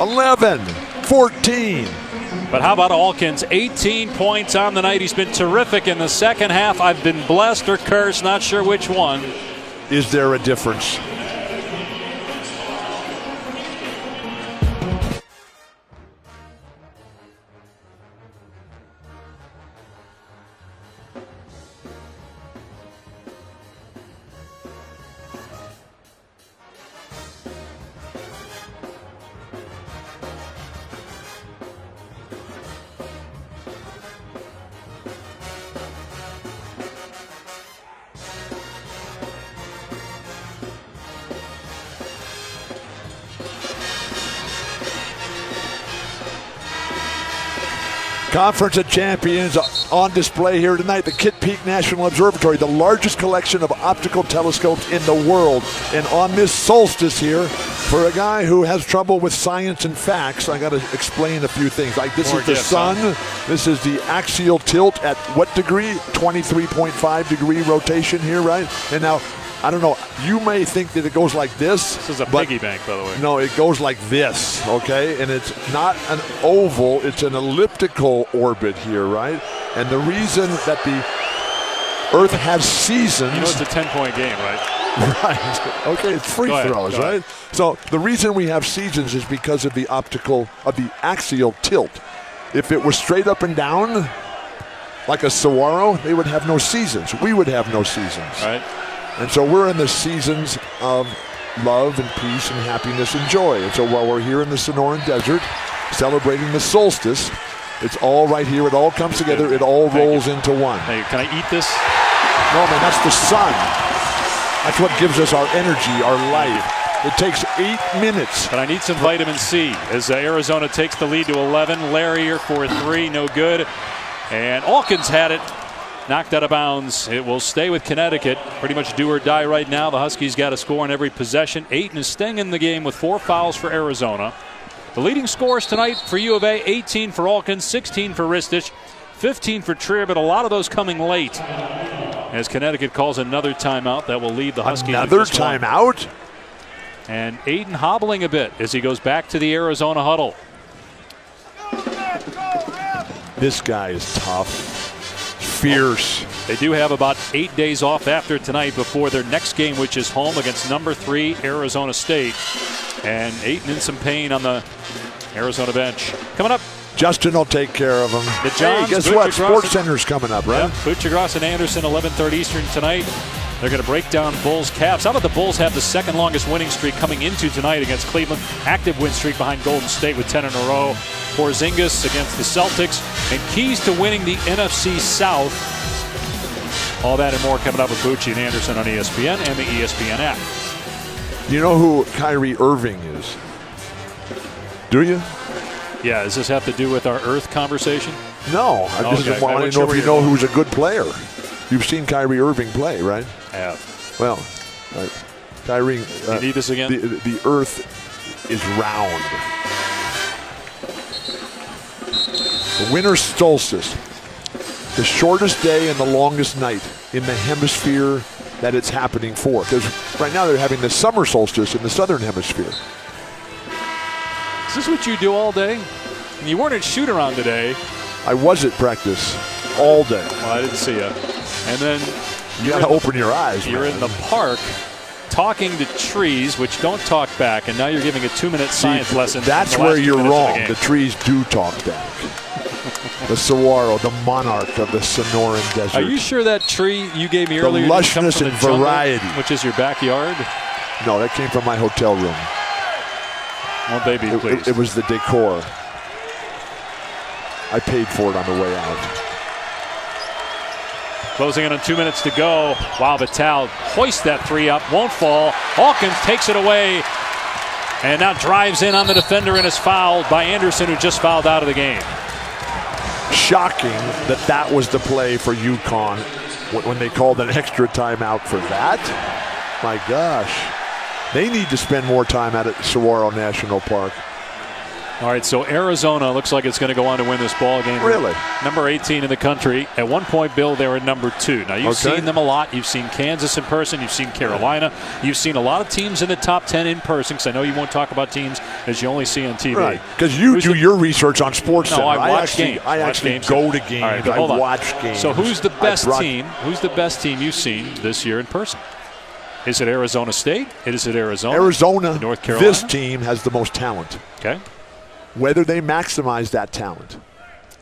11, 14. But how about Alkins? 18 points on the night. He's been terrific in the second half. I've been blessed or cursed, not sure which one. Is there a difference? Conference of Champions on display here tonight. The Kitt Peak National Observatory, the largest collection of optical telescopes in the world. And on this solstice here, for a guy who has trouble with science and facts, I got to explain a few things. Like this is the sun. This is the axial tilt at what degree? 23.5 degree rotation here, right? And now, I don't know, you may think that it goes like this. This is a piggy bank, by the way. No, it goes like this, okay? And it's not an oval, it's an elliptical orbit here, right? And the reason that the Earth has seasons... You know it's a 10-point game, right? Right. Okay, it's free throws, right? So the reason we have seasons is because of the axial tilt. If it was straight up and down, like a saguaro, they would have no seasons. We would have no seasons. Right. And so we're in the seasons of love and peace and happiness and joy. And so while we're here in the Sonoran Desert celebrating the solstice, it's all right here. It all comes together. It all rolls into one. Hey, can I eat this? No, man, that's the sun. That's what gives us our energy, our life. It takes 8 minutes. But I need some vitamin C as Arizona takes the lead to 11. Larrier for 3, no good. And Alkins had it. Knocked out of bounds. It will stay with Connecticut. Pretty much do or die right now. The Huskies got to score in every possession. Ayton is staying in the game with 4 fouls for Arizona. The leading scores tonight for U of A, 18 for Alkins, 16 for Ristich, 15 for Trier, but a lot of those coming late. As Connecticut calls another timeout, that will lead the Huskies. Another timeout? And Ayton hobbling a bit as he goes back to the Arizona huddle. This guy is tough. Fierce. They do have about 8 days off after tonight before their next game, which is home against number 3 Arizona State. And Ayton in some pain on the Arizona bench. Coming up, Justin will take care of him. Hey, guess what? Sports Center's coming up, right? Yeah, Butchergross and Anderson, 11:30 Eastern tonight. They're going to break down Bulls' caps. How about the Bulls have the second longest winning streak coming into tonight against Cleveland? Active win streak behind Golden State with 10 in a row. Porzingis against the Celtics. And keys to winning the NFC South. All that and more coming up with Bucci and Anderson on ESPN and the ESPN app. You know who Kyrie Irving is? Do you? Yeah, does this have to do with our Earth conversation? No. I just want to know if you know who's a good player. You've seen Kyrie Irving play, right? I have. Well, Kyrie. You need this again? The Earth is round. The winter solstice, the shortest day and the longest night in the hemisphere that it's happening for. Because right now they're having the summer solstice in the southern hemisphere. Is this what you do all day? You weren't at shoot-around today. I was at practice all day. Well, I didn't see you. And then you got to open your eyes. You're in the park talking to trees, which don't talk back, and now you're giving a 2-minute science lesson. That's where you're wrong. The trees do talk back. The saguaro, the monarch of the Sonoran Desert. Are you sure that tree you gave me earlier the lushness and variety, which is your backyard? No, that came from my hotel room. Won't they be pleased? It was the decor. I paid for it on the way out. Closing in on 2 minutes to go. Wow, Vital hoists that three up, won't fall. Hawkins takes it away and now drives in on the defender and is fouled by Anderson, who just fouled out of the game. Shocking that was the play for UConn when they called an extra timeout for that. My gosh. They need to spend more time at Saguaro National Park. All right, so Arizona looks like it's going to go on to win this ball game. Really? Number 18 in the country. At one point, Bill, they were number 2. Now, you've seen them a lot. You've seen Kansas in person. You've seen Carolina. You've seen a lot of teams in the top 10 in person, because I know you won't talk about teams as you only see on TV. Right, because you do your research on Sports Center. No, I watch games. I actually go to games. Right, I watch games. So who's the best team? Who's the best team you've seen this year in person? Is it Arizona State? Is it Arizona? Arizona, North Carolina? This team has the most talent. Okay. Whether they maximize that talent,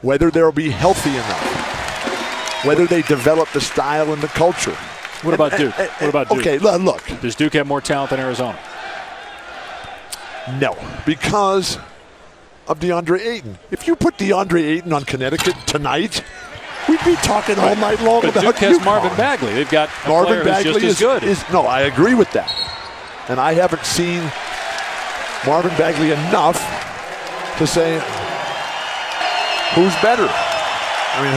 whether they'll be healthy enough, whether they develop the style and the culture. What about Duke? What about Duke? Okay, look. Does Duke have more talent than Arizona? No, because of DeAndre Ayton. If you put DeAndre Ayton on Connecticut tonight, we'd be talking all night long but about Duke has UConn. Marvin Bagley. They've got a Marvin player Bagley who's just as good. No, I agree with that. And I haven't seen Marvin Bagley enough to say who's better. I mean,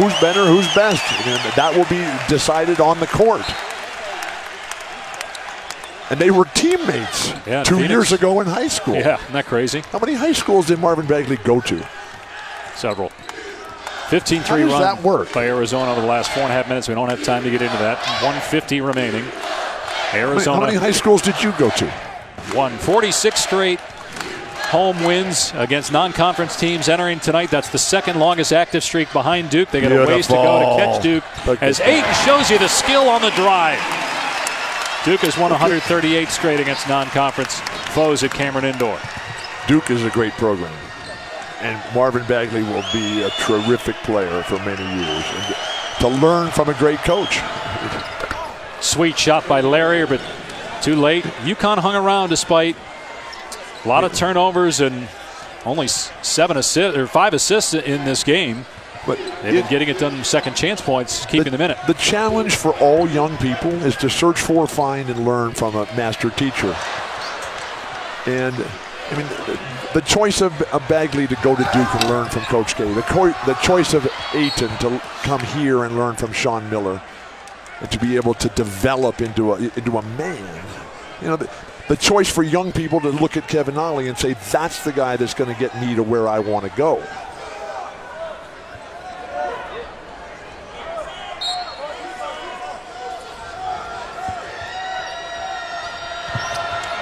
who's better, who's best. I mean, that will be decided on the court. And they were teammates 2 years ago in high school. Yeah, isn't that crazy? How many high schools did Marvin Bagley go to? Several. 15-3 How does run that work? by Arizona over the last 4.5 minutes. We don't have time to get into that. 150 remaining. Arizona. How many high schools did you go to? Won 46 straight home wins against non-conference teams entering tonight. That's the second longest active streak behind Duke. They got a ways to go to catch Duke as Ayton shows you the skill on the drive. Duke has won 138 straight against non-conference foes at Cameron Indoor. Duke is a great program, and Marvin Bagley will be a terrific player for many years. And to learn from a great coach. Sweet shot by Larry, but too late. UConn hung around despite a lot of turnovers and only 5 assists in this game. But they've been getting it done second chance points, keeping them in it. The challenge for all young people is to search for, find, and learn from a master teacher. And I mean, the choice of Bagley to go to Duke and learn from Coach K, the choice of Ayton to come here and learn from Sean Miller, and to be able to develop into a man. You know, the choice for young people to look at Kevin Ollie and say, that's the guy that's going to get me to where I want to go.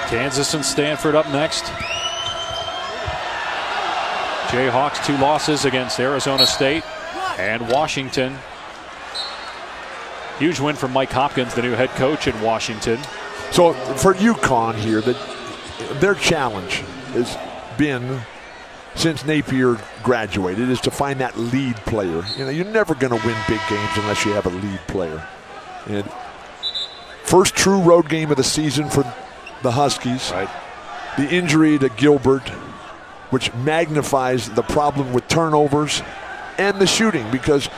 Kansas and Stanford up next. Jayhawks 2 losses against Arizona State and Washington. Huge win for Mike Hopkins, the new head coach in Washington. So for UConn here, their challenge has been, since Napier graduated, is to find that lead player. You know, you're never going to win big games unless you have a lead player. And first true road game of the season for the Huskies. Right. The injury to Gilbert, which magnifies the problem with turnovers and the shooting, because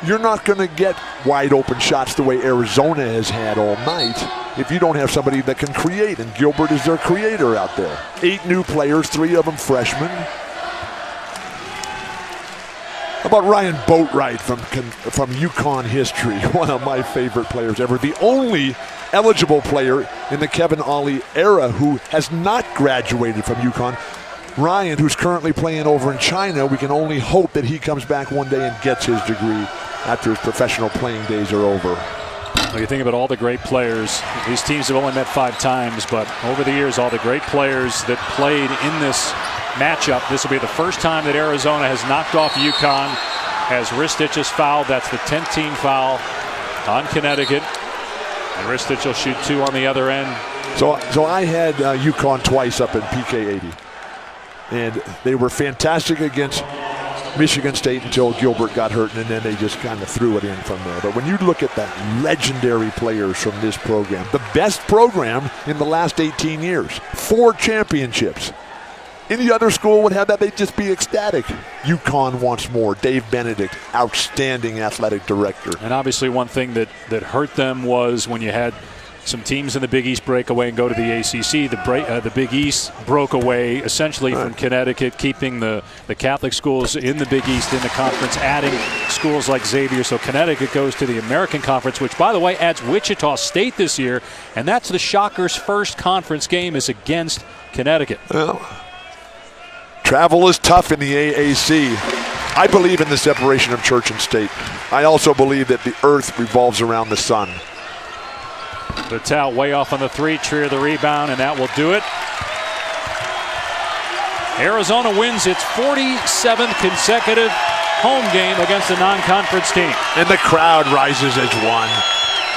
you're not going to get wide open shots the way Arizona has had all night if you don't have somebody that can create, and Gilbert is their creator out there. 8 new players, 3 of them freshmen. How about Ryan Boatwright from UConn history, one of my favorite players ever, the only eligible player in the Kevin Ollie era who has not graduated from UConn. Ryan, who's currently playing over in China, we can only hope that he comes back one day and gets his degree after his professional playing days are over. Well, you think about all the great players. These teams have only met 5 times, but over the years, all the great players that played in this matchup. This will be the first time that Arizona has knocked off UConn as Ristich is fouled. That's the 10th team foul on Connecticut. And Ristich will shoot 2 on the other end. So I had UConn twice up in PK 80. And they were fantastic against Michigan State until Gilbert got hurt, and then they just kind of threw it in from there. But when you look at that legendary players from this program, the best program in the last 18 years, 4 championships. Any other school would have that, they'd just be ecstatic. UConn wants more. Dave Benedict, outstanding athletic director. And obviously one thing that hurt them was when you had some teams in the Big East break away and go to the ACC. The Big East broke away essentially from Connecticut, keeping the Catholic schools in the Big East in the conference, adding schools like Xavier. So Connecticut goes to the American Conference, which, by the way, adds Wichita State this year. And that's the Shockers' first conference game is against Connecticut. Well, travel is tough in the AAC. I believe in the separation of church and state. I also believe that the earth revolves around the sun. Vitale way off on the three, Trier the rebound, and that will do it. Arizona wins its 47th consecutive home game against a non-conference team. And the crowd rises as one.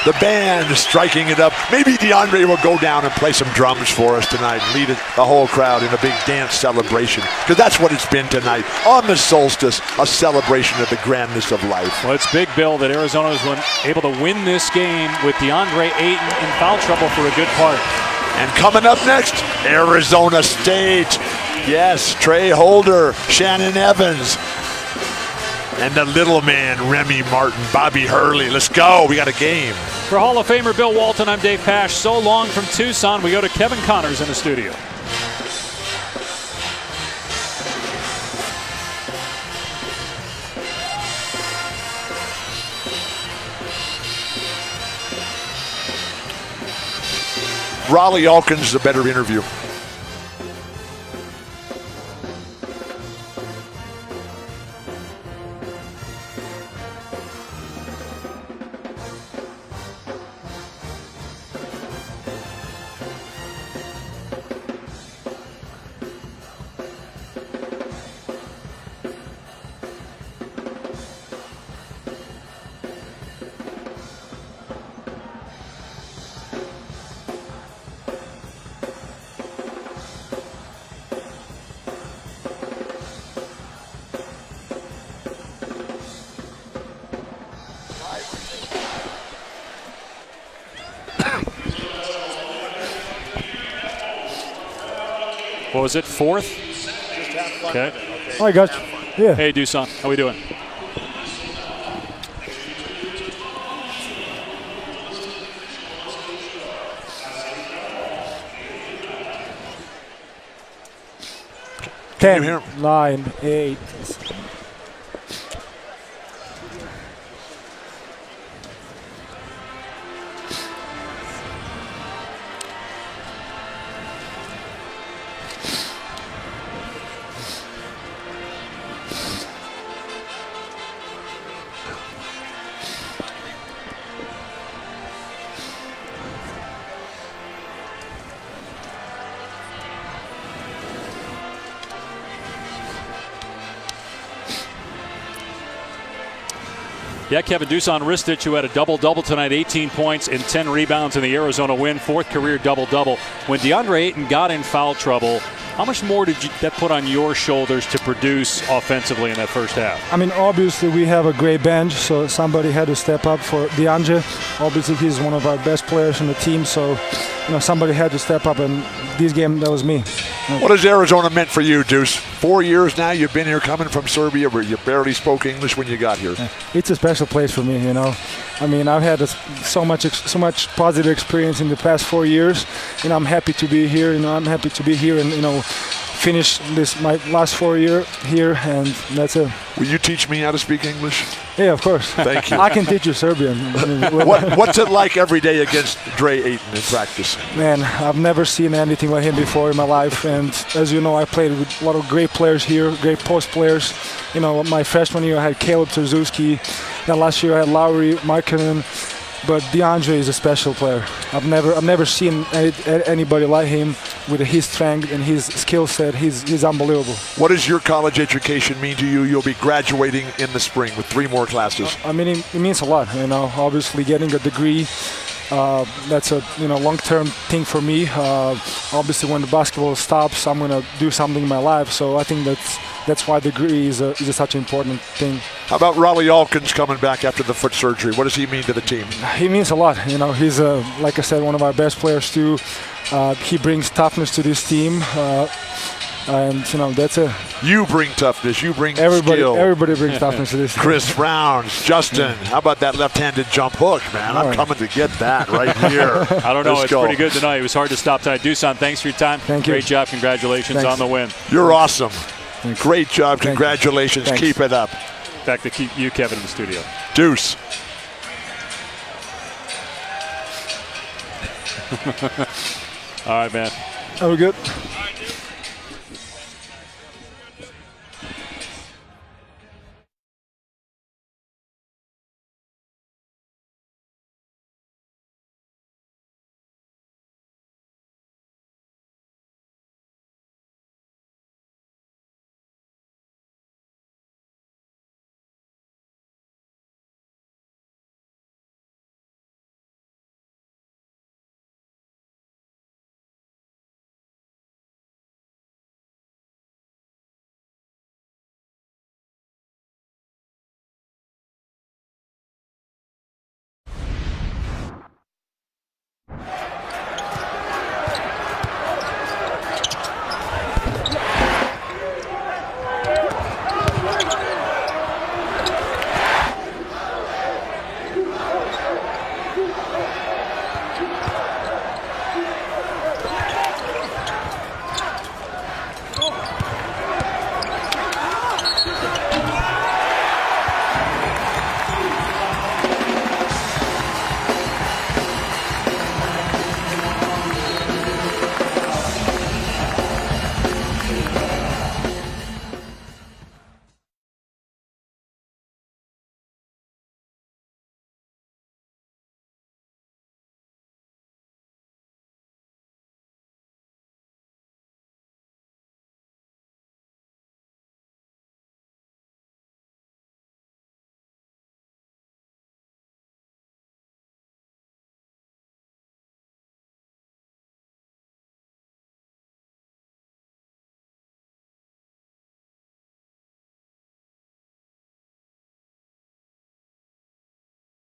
The band is striking it up. Maybe DeAndre will go down and play some drums for us tonight and lead the whole crowd in a big dance celebration, because that's what it's been tonight. On the solstice, a celebration of the grandness of life. Well, it's big, Bill, that Arizona was able to win this game with DeAndre Ayton in foul trouble for a good part. And coming up next, Arizona State. Yes, Trey Holder, Shannon Evans, and the little man, Remy Martin, Bobby Hurley. Let's go. We got a game. For Hall of Famer Bill Walton, I'm Dave Pasch. So long from Tucson. We go to Kevin Connors in the studio. Raleigh Alkins is a better interview. What was it, fourth? Okay. Hi, guys. Yeah. Hey, Dusan. How we doing? Can you hear 9, 8. Yeah, Kevin Dusan Ristich, who had a double-double tonight, 18 points and 10 rebounds in the Arizona win, fourth career double-double. When DeAndre Ayton got in foul trouble, how much more did that put on your shoulders to produce offensively in that first half? I mean, obviously we have a great bench, so somebody had to step up for DeAndre. Obviously he's one of our best players on the team, so somebody had to step up, and this game, that was me. What has Arizona meant for you, Deuce? 4 years now you've been here, coming from Serbia, where you barely spoke English when you got here. It's a special place for me, I mean, I've had so much positive experience in the past 4 years, and I'm happy to be here. I'm happy to be here and finish my last 4 years here, and that's it. Will you teach me how to speak English? Yeah, of course. Thank you. I can teach you Serbian. What's it like every day against Dre Ayton in practice? Man, I've never seen anything like him before in my life, and as you know, I played with a lot of great players here, great post players. My freshman year I had Caleb Terzuski, then last year I had Lowry Markkanen, but DeAndre is a special player. I've never seen anybody like him with his strength and his skill set. He's unbelievable. What does your college education mean to you? You'll be graduating in the spring with 3 more classes. I mean, it means a lot. Obviously getting a degree. That's a long-term thing for me. Obviously, when the basketball stops, I'm gonna do something in my life. So I think that's why the degree is such an important thing. How about Raleigh Alkins coming back after the foot surgery? What does he mean to the team? He means a lot. He's like I said, one of our best players too. He brings toughness to this team. And, you know, that's it. You bring toughness. You bring Everybody, skill. everybody brings toughness to this. Chris Rounds, Justin, how about that left-handed jump hook, man? I'm coming to get that right here. I don't know. Let's It's go. pretty good tonight. It was hard to stop tonight. Doosan, thanks for your time. Thank you. Great job. Congratulations on the win. You're awesome. Thanks. Great job. Thank you. Congratulations. Thanks. Keep it up. Back to keep you, Kevin, in the studio. Deuce. All right, man. Are we good?